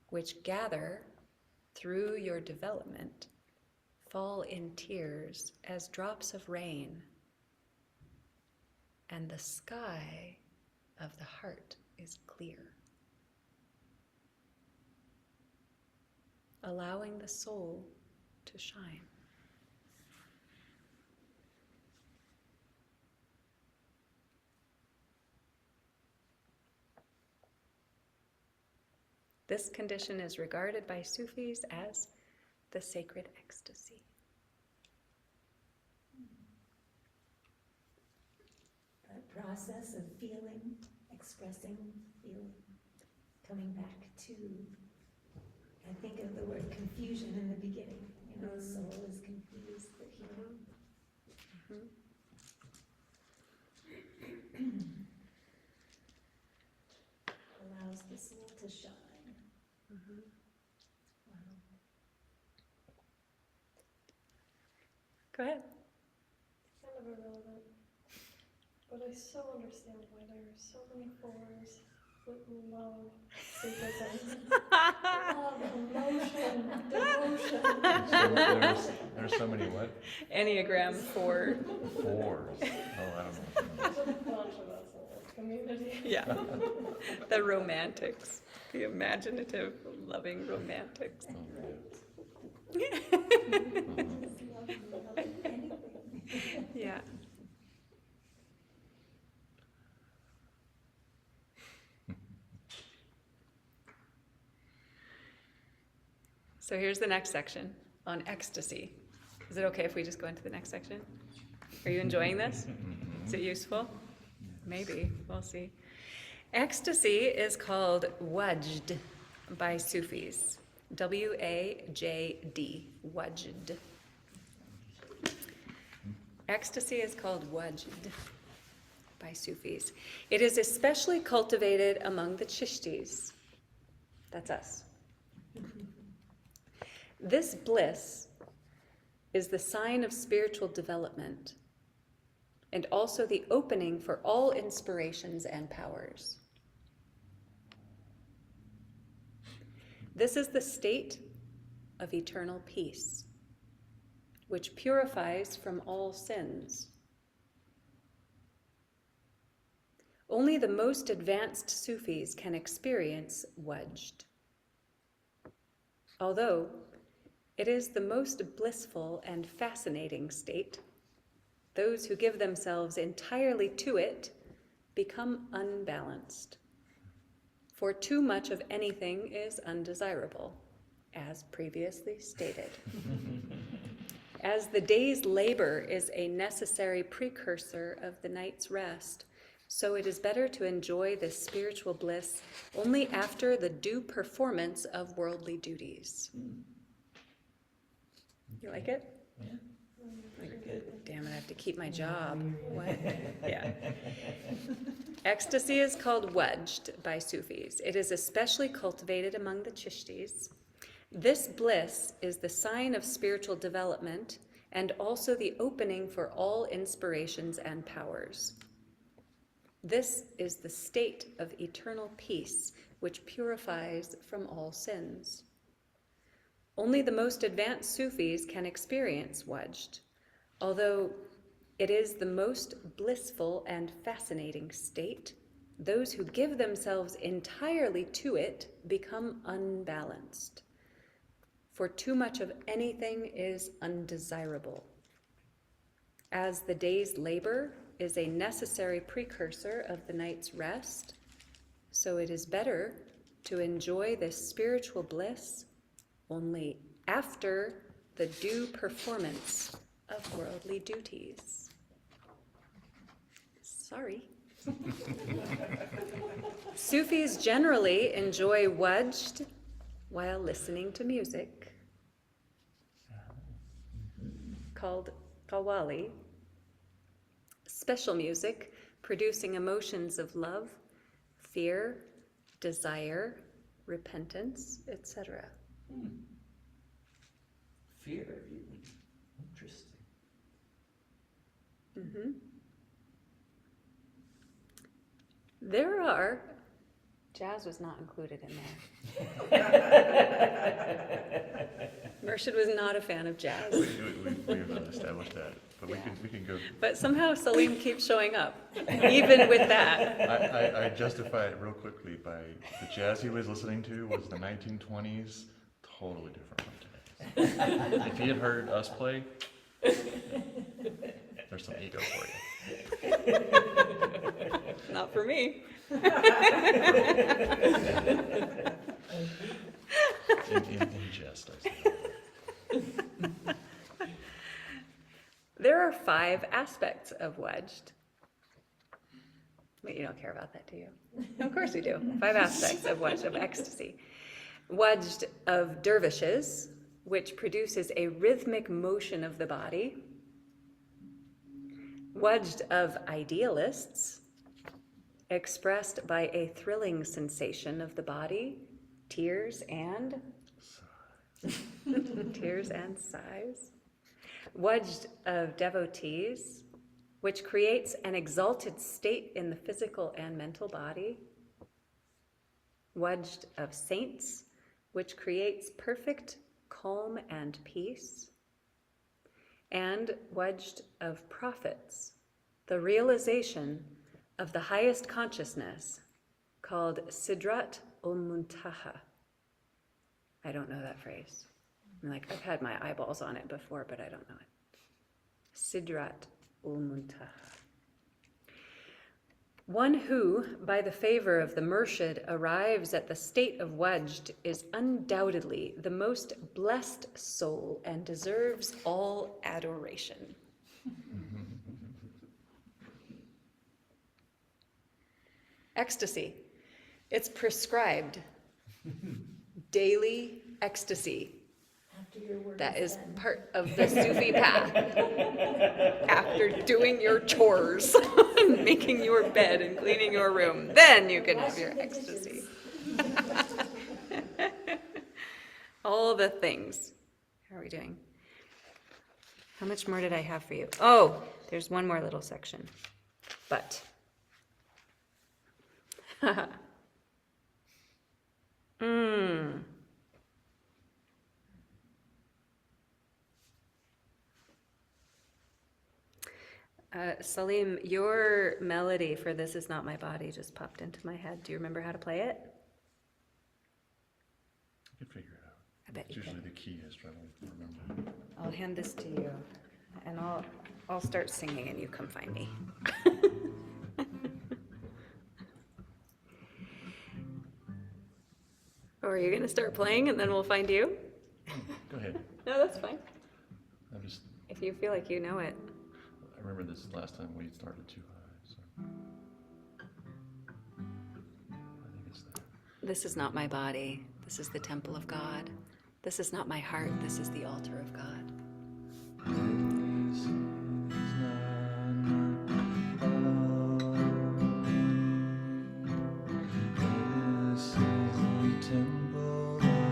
which gather through your development fall in tears as drops of rain, and the sky of the heart is clear, allowing the soul to shine. This condition is regarded by Sufis as the sacred ecstasy. The process of feeling, expressing, feeling, coming back to, I think of the word confusion in the beginning. The soul is confused, but here Allows the soul to shine. Wow. Go ahead. Kind of irrelevant, but I so understand why there are so many fours that love Sufism. Love, emotion, devotion. There's so many what? Enneagram 4. Fours. Oh, I don't know. There's a bunch of us in this community. Yeah. The romantics. The imaginative, loving romantics. Oh, Just love anything. Yeah. So here's the next section on ecstasy. Is it okay if we just go into the next section? Are you enjoying this? Is it useful? Maybe. We'll see. Ecstasy is called wajd by Sufis. W-A-J-D. Wajd. Ecstasy is called wajd by Sufis. It is especially cultivated among the Chishtis. That's us. This bliss is the sign of spiritual development and also the opening for all inspirations and powers. This is the state of eternal peace, which purifies from all sins. Only the most advanced Sufis can experience wajd. Although it is the most blissful and fascinating state, those who give themselves entirely to it become unbalanced. For too much of anything is undesirable, as previously stated. As the day's labor is a necessary precursor of the night's rest, so it is better to enjoy this spiritual bliss only after the due performance of worldly duties. You like it? Yeah. Very good. Damn it, I have to keep my job. What? Yeah. Ecstasy is called wajd by Sufis. It is especially cultivated among the Chishtis. This bliss is the sign of spiritual development and also the opening for all inspirations and powers. This is the state of eternal peace, which purifies from all sins. Only the most advanced Sufis can experience wajd, although it is the most blissful and fascinating state. Those who give themselves entirely to it become unbalanced. For too much of anything is undesirable. As the day's labor is a necessary precursor of the night's rest, so it is better to enjoy this spiritual bliss only after the due performance of worldly duties. Sorry. Sufis generally enjoy wajd while listening to music called qawwali, special music producing emotions of love, fear, desire, repentance, etc. Fear, even. Interesting. Mm-hmm. There are, jazz was not included in there. Murshid was not a fan of jazz, We've established that, but Yeah. we can go. but somehow Salim keeps showing up, even with that. I justify it real quickly by the jazz he was listening to was the 1920s, totally different from today. If he had heard us play, there's some ego for you. Not for me. In jest, I say. There are 5 aspects of wajd. Wait, you don't care about that, do you? Of course we do. 5 aspects of wajd, of ecstasy. Wajd of dervishes, which produces a rhythmic motion of the body. Wudged of idealists, expressed by a thrilling sensation of the body, tears and tears and sighs. Wudged of devotees, which creates an exalted state in the physical and mental body. Wudged of saints, which creates perfect calm and peace. And wudged of prophets, the realization of the highest consciousness called Sidrat ul-Muntaha. I don't know that phrase. I've had my eyeballs on it before, but I don't know it. Sidrat ul-Muntaha. One who, by the favor of the Murshid, arrives at the state of Wudged is undoubtedly the most blessed soul and deserves all adoration. Ecstasy. It's prescribed. Daily ecstasy. After your work That is is done. part of the Sufi path. After doing your chores, and making your bed and cleaning your room, then you can have Washing your the ecstasy. dishes. All the things. How are we doing? How much more did I have for you? Oh, there's one more little section. But. Salim, your melody for This Is Not My Body just popped into my head. Do you remember how to play it? I can figure it out. I bet It's you usually can. the key I struggle to remember. I'll hand this to you, and I'll start singing, and you come find me. Or are you gonna start playing, and then we'll find you? Go ahead. No, that's fine. I'm just, If you feel like you know it. I remember this last time we started too high, so. I think it's there. This is not my body. This is the temple of God. This is not my heart. This is the altar of God. This is not my body. This is the temple of God.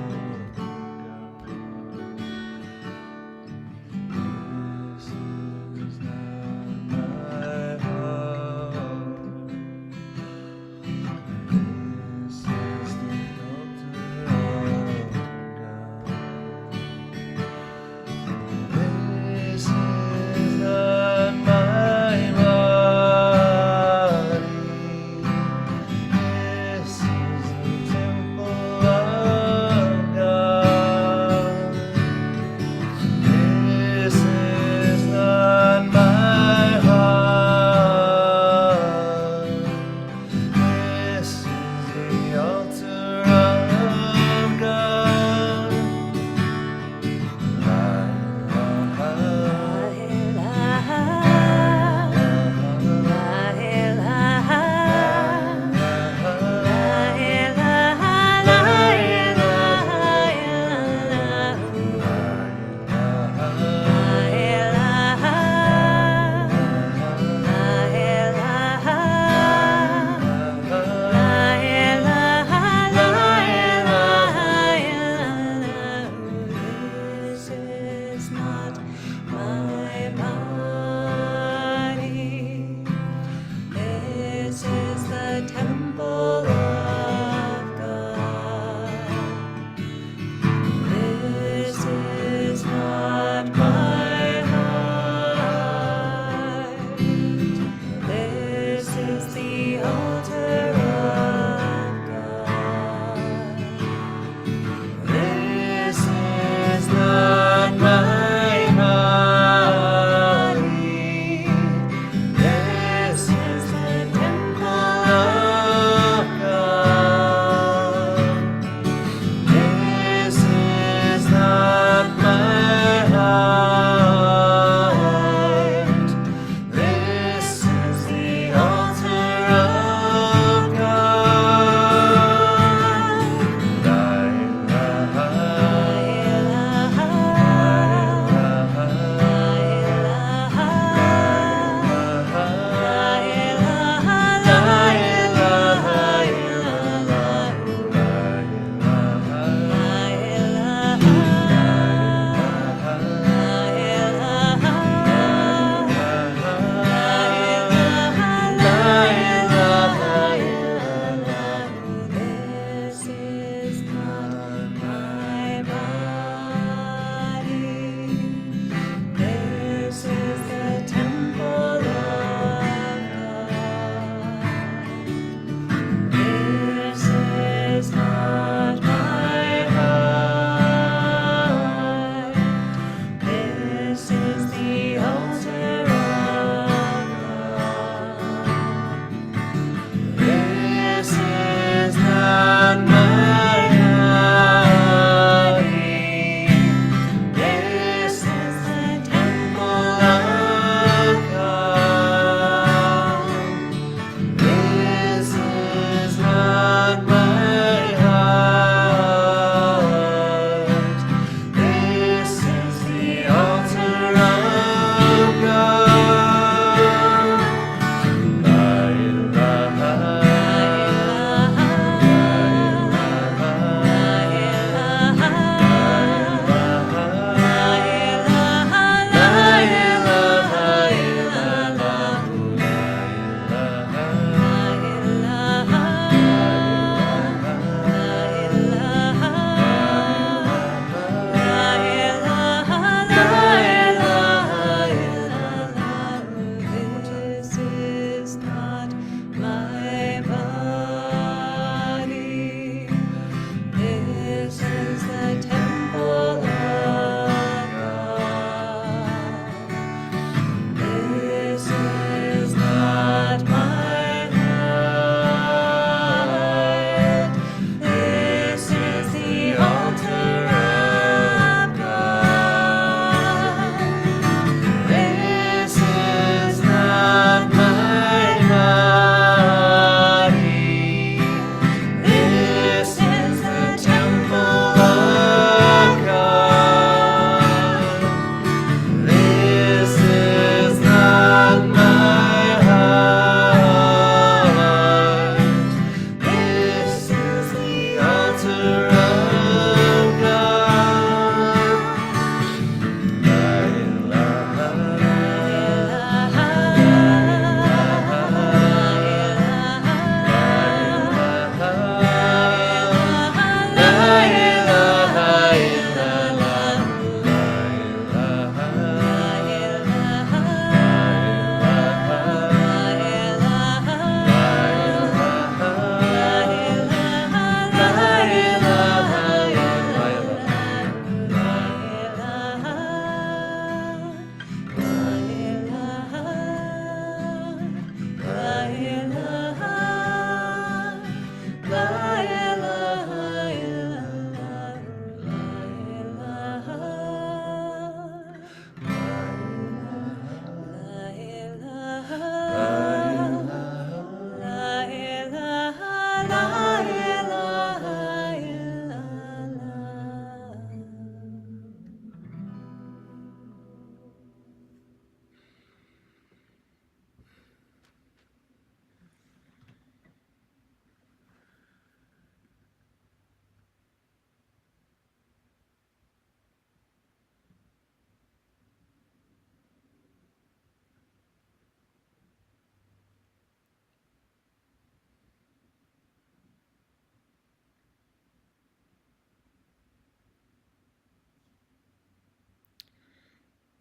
This is not my heart. This is the altar of God.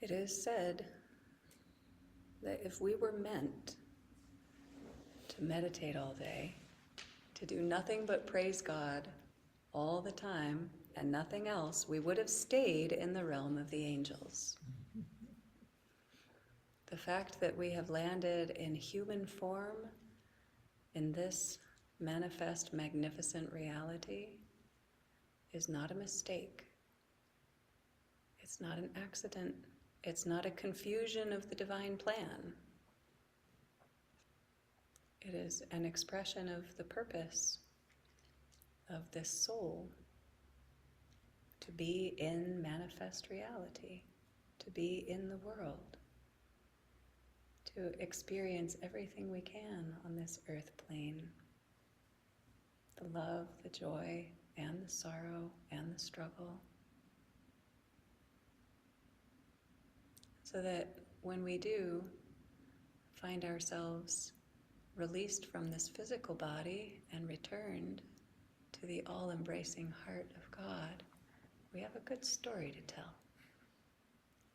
It is said that if we were meant to meditate all day, to do nothing but praise God all the time and nothing else, we would have stayed in the realm of the angels. The fact that we have landed in human form in this manifest, magnificent reality is not a mistake. It's not an accident. It's not a confusion of the divine plan. It is an expression of the purpose of this soul to be in manifest reality, to be in the world, to experience everything we can on this earth plane. The love, the joy, and the sorrow, and the struggle. So that when we do find ourselves released from this physical body and returned to the all-embracing heart of God, we have a good story to tell.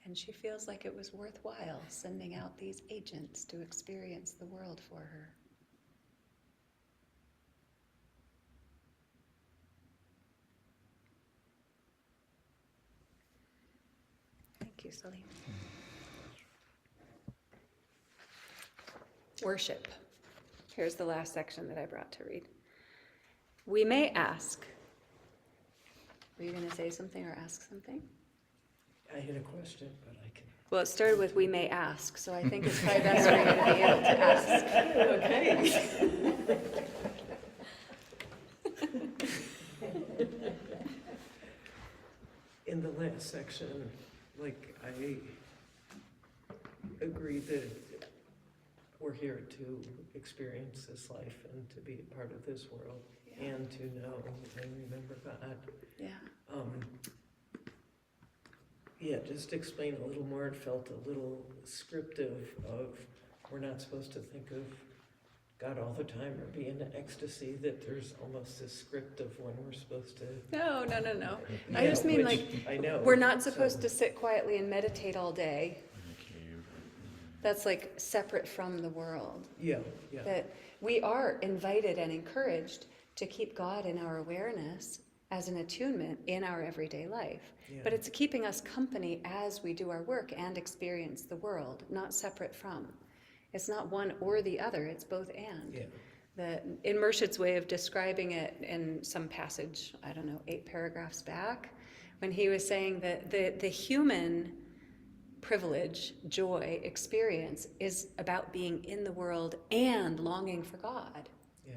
And she feels like it was worthwhile sending out these agents to experience the world for her. Thank you, Salim. Worship. Here's the last section that I brought to read. We may ask. Were you going to say something or ask something? I had a question, but I can. Well, it started with we may ask, so I think it's probably best for you to be able to ask. Okay. In the last section, like, I agree that we're here to experience this life and to be a part of this world, Yeah. and to know and remember God. Yeah. Yeah, just explain a little more. It felt a little scriptive of we're not supposed to think of God all the time or be in ecstasy, that there's almost this script of when we're supposed to. No. I Yeah, just mean, which like, I know. we're not supposed So- to sit quietly and meditate all day. In the cave. That's like separate from the world. Yeah. That we are invited and encouraged to keep God in our awareness as an attunement in our everyday life. Yeah. But it's keeping us company as we do our work and experience the world, not separate from. It's not one or the other, it's both and. Yeah. In Murshid's way of describing it in some passage, 8 paragraphs back, when he was saying that the human privilege, joy, experience is about being in the world and longing for God. Yeah.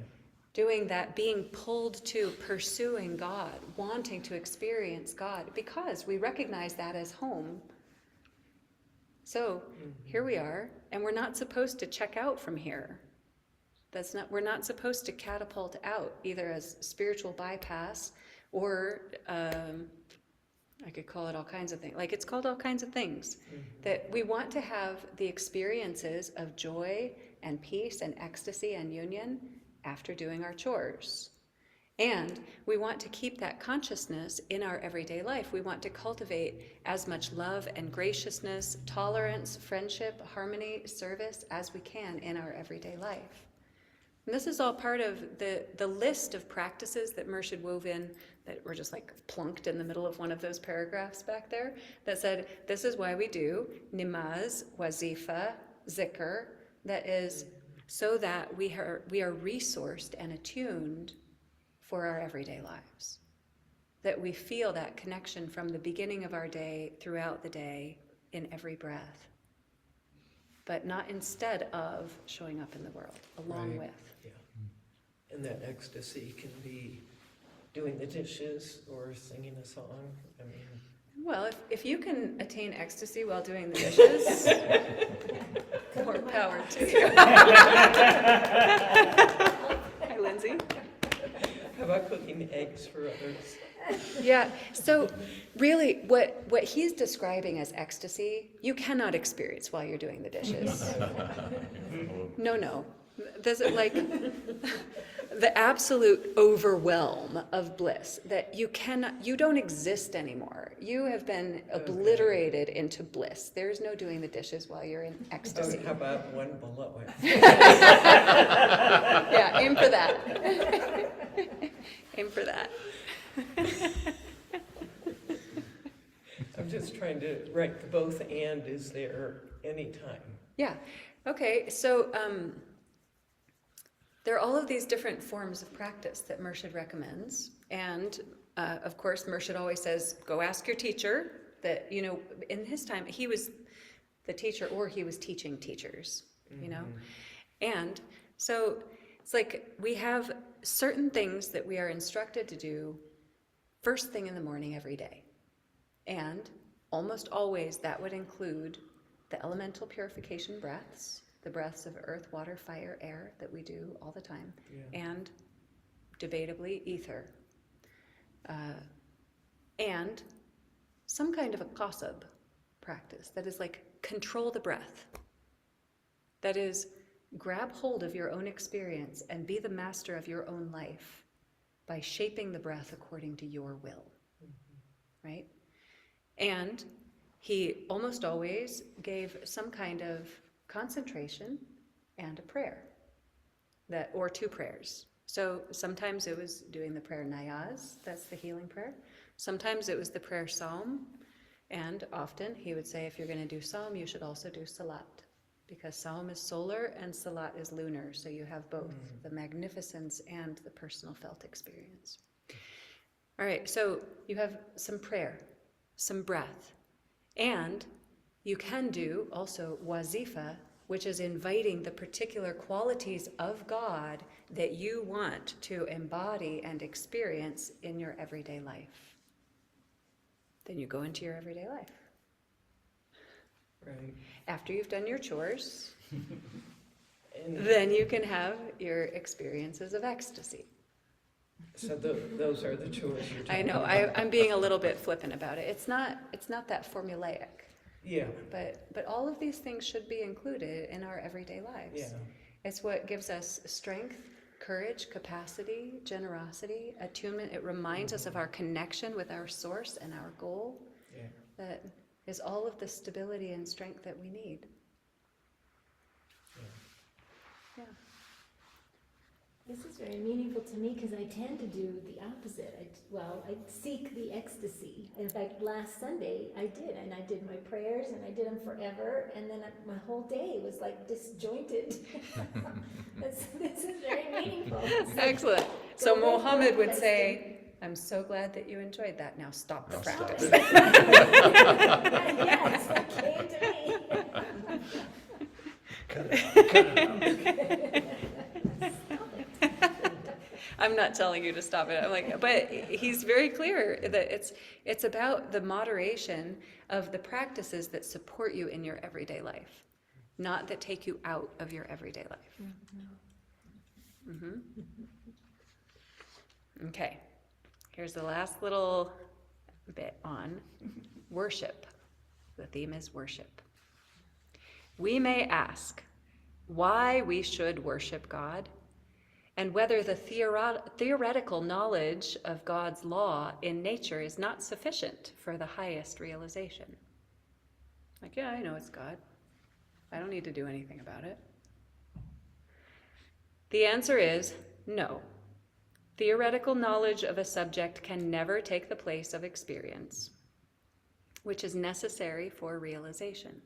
Doing that, being pulled to pursuing God, wanting to experience God, because we recognize that as home. So here we are, and we're not supposed to check out from here. We're not supposed to catapult out, either as spiritual bypass or I could call it all kinds of things. Like, it's called all kinds of things. That we want to have the experiences of joy and peace and ecstasy and union after doing our chores. And we want to keep that consciousness in our everyday life. We want to cultivate as much love and graciousness, tolerance, friendship, harmony, service as we can in our everyday life. And this is all part of the list of practices that Murshid wove in, that were just like plunked in the middle of one of those paragraphs back there, that said, this is why we do nimaz, wazifa, zikr, that is so that we are resourced and attuned for our everyday lives. That we feel that connection from the beginning of our day, throughout the day, in every breath. But not instead of showing up in the world, along Right. with. Yeah. And that ecstasy can be doing the dishes or singing a song. I mean, Well, if you can attain ecstasy while doing the dishes, more power to you. Hi, Lindsay. how about cooking eggs for others? Yeah, so really what he's describing as ecstasy, you cannot experience while you're doing the dishes. No. Does it like the absolute overwhelm of bliss that you don't exist anymore. You have been obliterated into bliss. There's no doing the dishes while you're in ecstasy. How about one below it? Yeah, aim for that. Aim for that. I'm just trying to, right, the both and is there anytime? Yeah. Okay. So there are all of these different forms of practice that Murshid recommends, and of course, Murshid always says, "Go ask your teacher." That in his time, he was the teacher, or he was teaching teachers. And so it's like we have certain things that we are instructed to do first thing in the morning every day, and almost always that would include the elemental purification breaths, the breaths of earth, water, fire, air that we do all the time, and debatably ether, and some kind of a qasab practice that is like control the breath. That is, grab hold of your own experience and be the master of your own life by shaping the breath according to your will, right? And he almost always gave some kind of concentration and a prayer, or two prayers. So sometimes it was doing the prayer Nayaz, that's the healing prayer. Sometimes it was the prayer Psalm, and often he would say, if you're going to do Psalm, you should also do Salat, because Psalm is solar and Salat is lunar, so you have both the magnificence and the personal felt experience. All right, so you have some prayer, some breath, and you can do also wazifa, which is inviting the particular qualities of God that you want to embody and experience in your everyday life. Then you go into your everyday life. Right. After you've done your chores, And then you can have your experiences of ecstasy. so those are the chores you're talking I know, about. I'm being a little bit flippant about it. It's not that formulaic, Yeah, but all of these things should be included in our everyday lives. yeah. It's what gives us strength, courage, capacity, generosity, attunement. It reminds us of our connection with our source and our goal. Yeah. That is all of the stability and strength that we need. Yeah. This is very meaningful to me because I tend to do the opposite. I seek the ecstasy. In fact, last Sunday I did, and I did my prayers, and I did them forever, and then my whole day was like disjointed. This is very meaningful. It's like, Excellent. So go right Mohammed would breakfast say, I'm so glad that you enjoyed that. Now stop the Now stop practice. Yes, it came to me. Cut it out, cut it out. I'm not telling you to stop it. I'm like, but he's very clear that it's about the moderation of the practices that support you in your everyday life, not that take you out of your everyday life. Okay, here's the last little bit on worship. The theme is worship. We may ask why we should worship God, and whether the theoretical knowledge of God's law in nature is not sufficient for the highest realization. Like, yeah, I know it's God. I don't need to do anything about it. The answer is no. Theoretical knowledge of a subject can never take the place of experience, which is necessary for realization.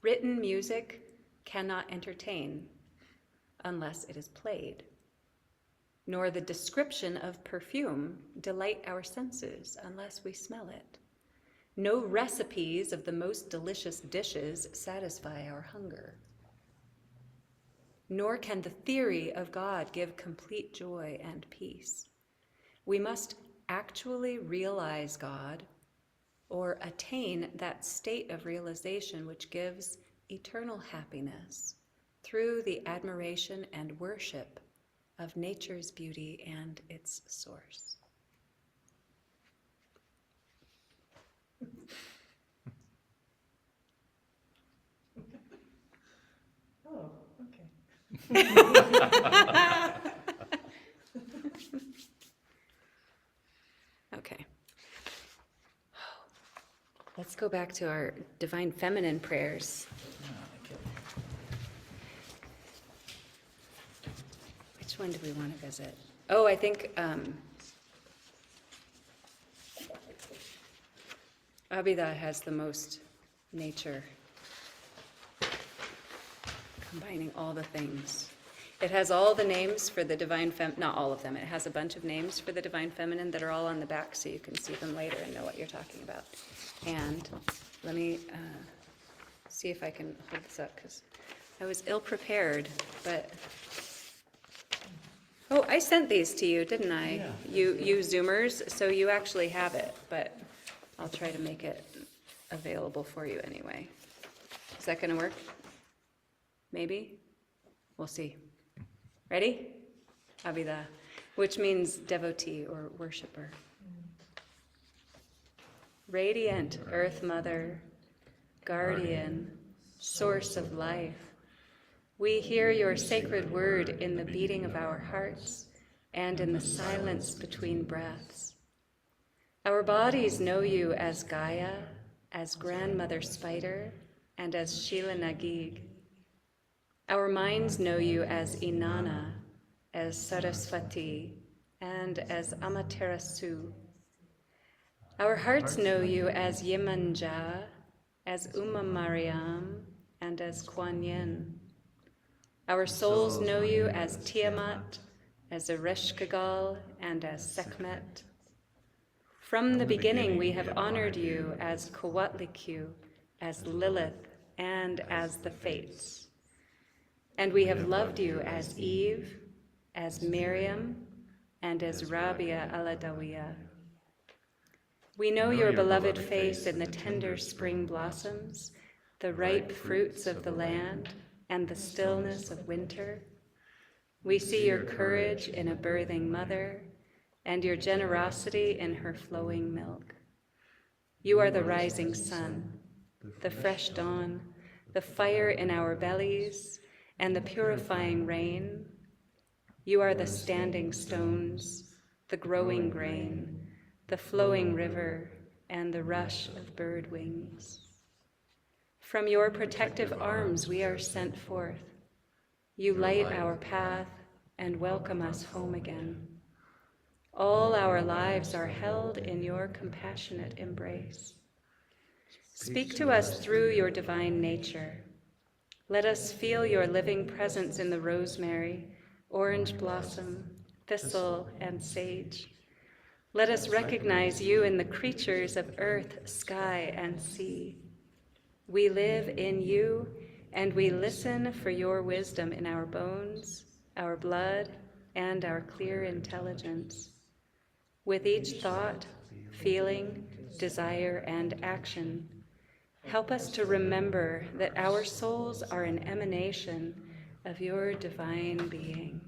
Written music cannot entertain unless it is played, nor the description of perfume delight our senses unless we smell it. No recipes of the most delicious dishes satisfy our hunger. Nor can the theory of God give complete joy and peace. We must actually realize God, or attain that state of realization which gives eternal happiness through the admiration and worship of nature's beauty and its source. Oh, okay. Okay. Let's go back to our divine feminine prayers. Which one do we want to visit? Oh, I think Abhida has the most nature, combining all the things. It has all the names for the divine not all of them. It has a bunch of names for the divine feminine that are all on the back, so you can see them later and know what you're talking about. And let me see if I can hold this up, because I was ill-prepared, but... Oh, I sent these to you, didn't I? Yeah. You Zoomers, so you actually have it, but I'll try to make it available for you anyway. Is that going to work? Maybe? We'll see. Ready? Abhida, which means devotee or worshiper. Radiant Earth Mother, guardian, source of life, we hear your sacred word in the beating of our hearts and in the silence between breaths. Our bodies know you as Gaia, as Grandmother Spider, and as Sheila Nagig. Our minds know you as Inanna, as Saraswati, and as Amaterasu. Our hearts know you as Yemanja, as Uma Mariam, and as Kuan Yin. Our souls know you as Tiamat, as Ereshkigal, and as Sekhmet. From the beginning we have honored you as Coatlicue, as Lilith, and as the Fates. And we have loved you as Eve, as Miriam, and as Rabia al-Adawiya. We know your beloved face in the tender spring blossoms, the ripe fruits of the land, and the stillness of winter. We see your courage in a birthing mother, and your generosity in her flowing milk. You are the rising sun, the fresh dawn, the fire in our bellies, and the purifying rain. You are the standing stones, the growing grain, the flowing river, and the rush of bird wings. From your protective arms we are sent forth. You light our path and welcome us home again. All our lives are held in your compassionate embrace. Speak to us through your divine nature. Let us feel your living presence in the rosemary, orange blossom, thistle, and sage. Let us recognize you in the creatures of earth, sky, and sea. We live in you, and we listen for your wisdom in our bones, our blood, and our clear intelligence. With each thought, feeling, desire, and action, help us to remember that our souls are an emanation of your divine being.